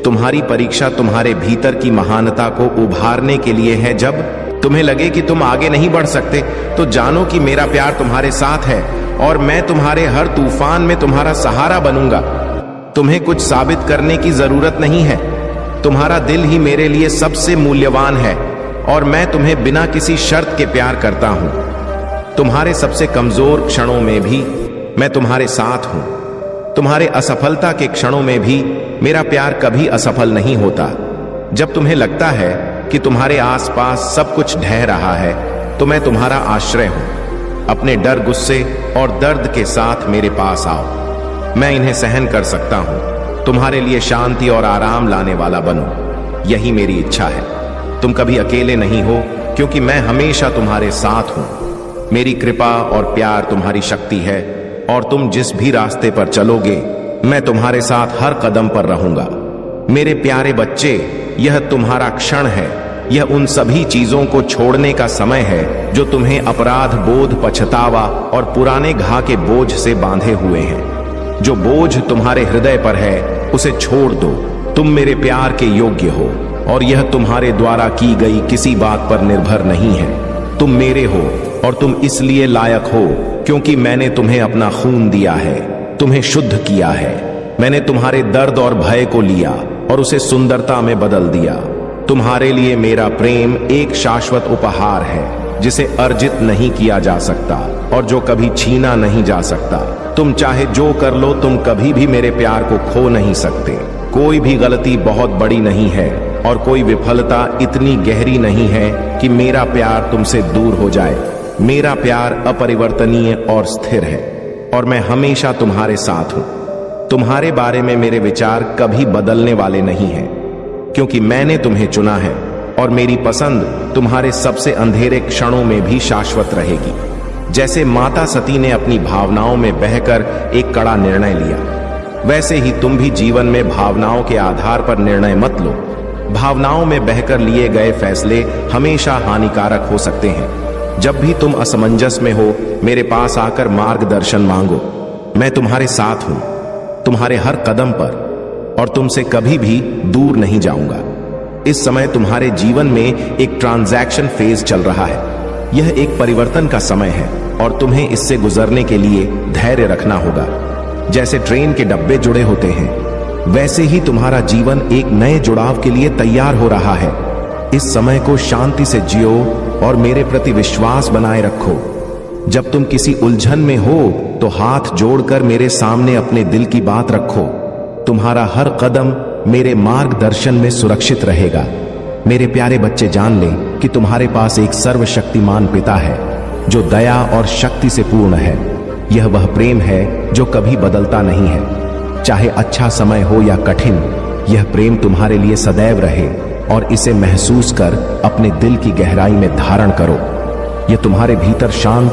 तुम्हारी परीक्षा तुम्हारे भीतर की महानता को उभारने के लिए है। जब तुम्हें लगे कि तुम आगे नहीं बढ़ सकते, तो जानो कि मेरा प्यार तुम्हारे साथ है और मैं तुम्हारे हर तूफान में तुम्हारा सहारा बनूंगा। तुम्हें कुछ साबित करने की जरूरत नहीं है। तुम्हारा दिल ही मेरे लिए सबसे मूल्यवान है और मैं तुम्हें बिना किसी शर्त के प्यार करता हूं। तुम्हारे सबसे कमजोर क्षणों में भी मैं तुम्हारे साथ हूं। तुम्हारे असफलता के क्षणों में भी मेरा प्यार कभी असफल नहीं होता। जब तुम्हें लगता है कि तुम्हारे आसपास सब कुछ ढह रहा है, तो मैं तुम्हारा आश्रय हूं। अपने डर, गुस्से और दर्द के साथ मेरे पास आओ। मैं इन्हें सहन कर सकता हूं। तुम्हारे लिए शांति और आराम लाने वाला बनूं, यही मेरी इच्छा है। तुम कभी अकेले नहीं हो, क्योंकि मैं हमेशा तुम्हारे साथ हूं। मेरी कृपा और प्यार तुम्हारी शक्ति है और तुम जिस भी रास्ते पर चलोगे, मैं तुम्हारे साथ हर कदम पर रहूंगा। मेरे प्यारे बच्चे, यह तुम्हारा क्षण है। यह उन सभी चीजों को छोड़ने का समय है जो तुम्हें अपराध बोध, पछतावा और पुराने घा के बोझ से बांधे हुए हैं। जो बोझ तुम्हारे हृदय पर है, उसे छोड़ दो। तुम मेरे प्यार के योग्य हो और यह तुम्हारे द्वारा की गई किसी बात पर निर्भर नहीं है। तुम मेरे हो और तुम इसलिए लायक हो क्योंकि मैंने तुम्हें अपना खून दिया है, तुम्हें शुद्ध किया है। मैंने तुम्हारे दर्द और भय को लिया और उसे सुंदरता में बदल दिया। तुम्हारे लिए मेरा प्रेम एक शाश्वत उपहार है जिसे अर्जित नहीं किया जा सकता और जो कभी छीना नहीं जा सकता। तुम चाहे जो कर लो, तुम कभी भी मेरे प्यार को खो नहीं सकते। कोई भी गलती बहुत बड़ी नहीं है और कोई विफलता इतनी गहरी नहीं है कि मेरा प्यार तुमसे दूर हो जाए। मेरा प्यार अपरिवर्तनीय और स्थिर है और मैं हमेशा तुम्हारे साथ हूं। तुम्हारे बारे में मेरे विचार कभी बदलने वाले नहीं हैं, क्योंकि मैंने तुम्हें चुना है और मेरी पसंद तुम्हारे सबसे अंधेरे क्षणों में भी शाश्वत रहेगी। जैसे माता सती ने अपनी भावनाओं में बहकर एक कड़ा निर्णय लिया, वैसे ही तुम भी जीवन में भावनाओं के आधार पर निर्णय मत लो। भावनाओं में बहकर लिए गए फैसले हमेशा हानिकारक हो सकते हैं। जब भी तुम असमंजस में हो, मेरे पास आकर मार्गदर्शन मांगो। मैं तुम्हारे साथ हूं, तुम्हारे हर कदम पर, और तुमसे कभी भी दूर नहीं जाऊंगा। इस समय तुम्हारे जीवन में एक ट्रांजैक्शन फेज चल रहा है। यह एक परिवर्तन का समय है और तुम्हें इससे गुजरने के लिए धैर्य रखना होगा। जैसे ट्रेन के डब्बे जुड़े होते हैं, वैसे ही तुम्हारा जीवन एक नए जुड़ाव के लिए तैयार हो रहा है। इस समय को शांति से जियो और मेरे प्रति विश्वास बनाए रखो। जब तुम किसी उलझन में हो तो हाथ जोड़कर मेरे सामने अपने दिल की बात रखो। तुम्हारा हर कदम मेरे मार्गदर्शन में सुरक्षित रहेगा। मेरे प्यारे बच्चे, जान लें कि तुम्हारे पास एक सर्वशक्तिमान पिता है जो दया और शक्ति से पूर्ण है। यह वह प्रेम है जो कभी बदलता नहीं है। चाहे अच्छा समय हो या कठिन, यह प्रेम तुम्हारे लिए सदैव रहे और इसे महसूस कर अपने दिल की गहराई में धारण करो। यह तुम्हारे भीतर शांत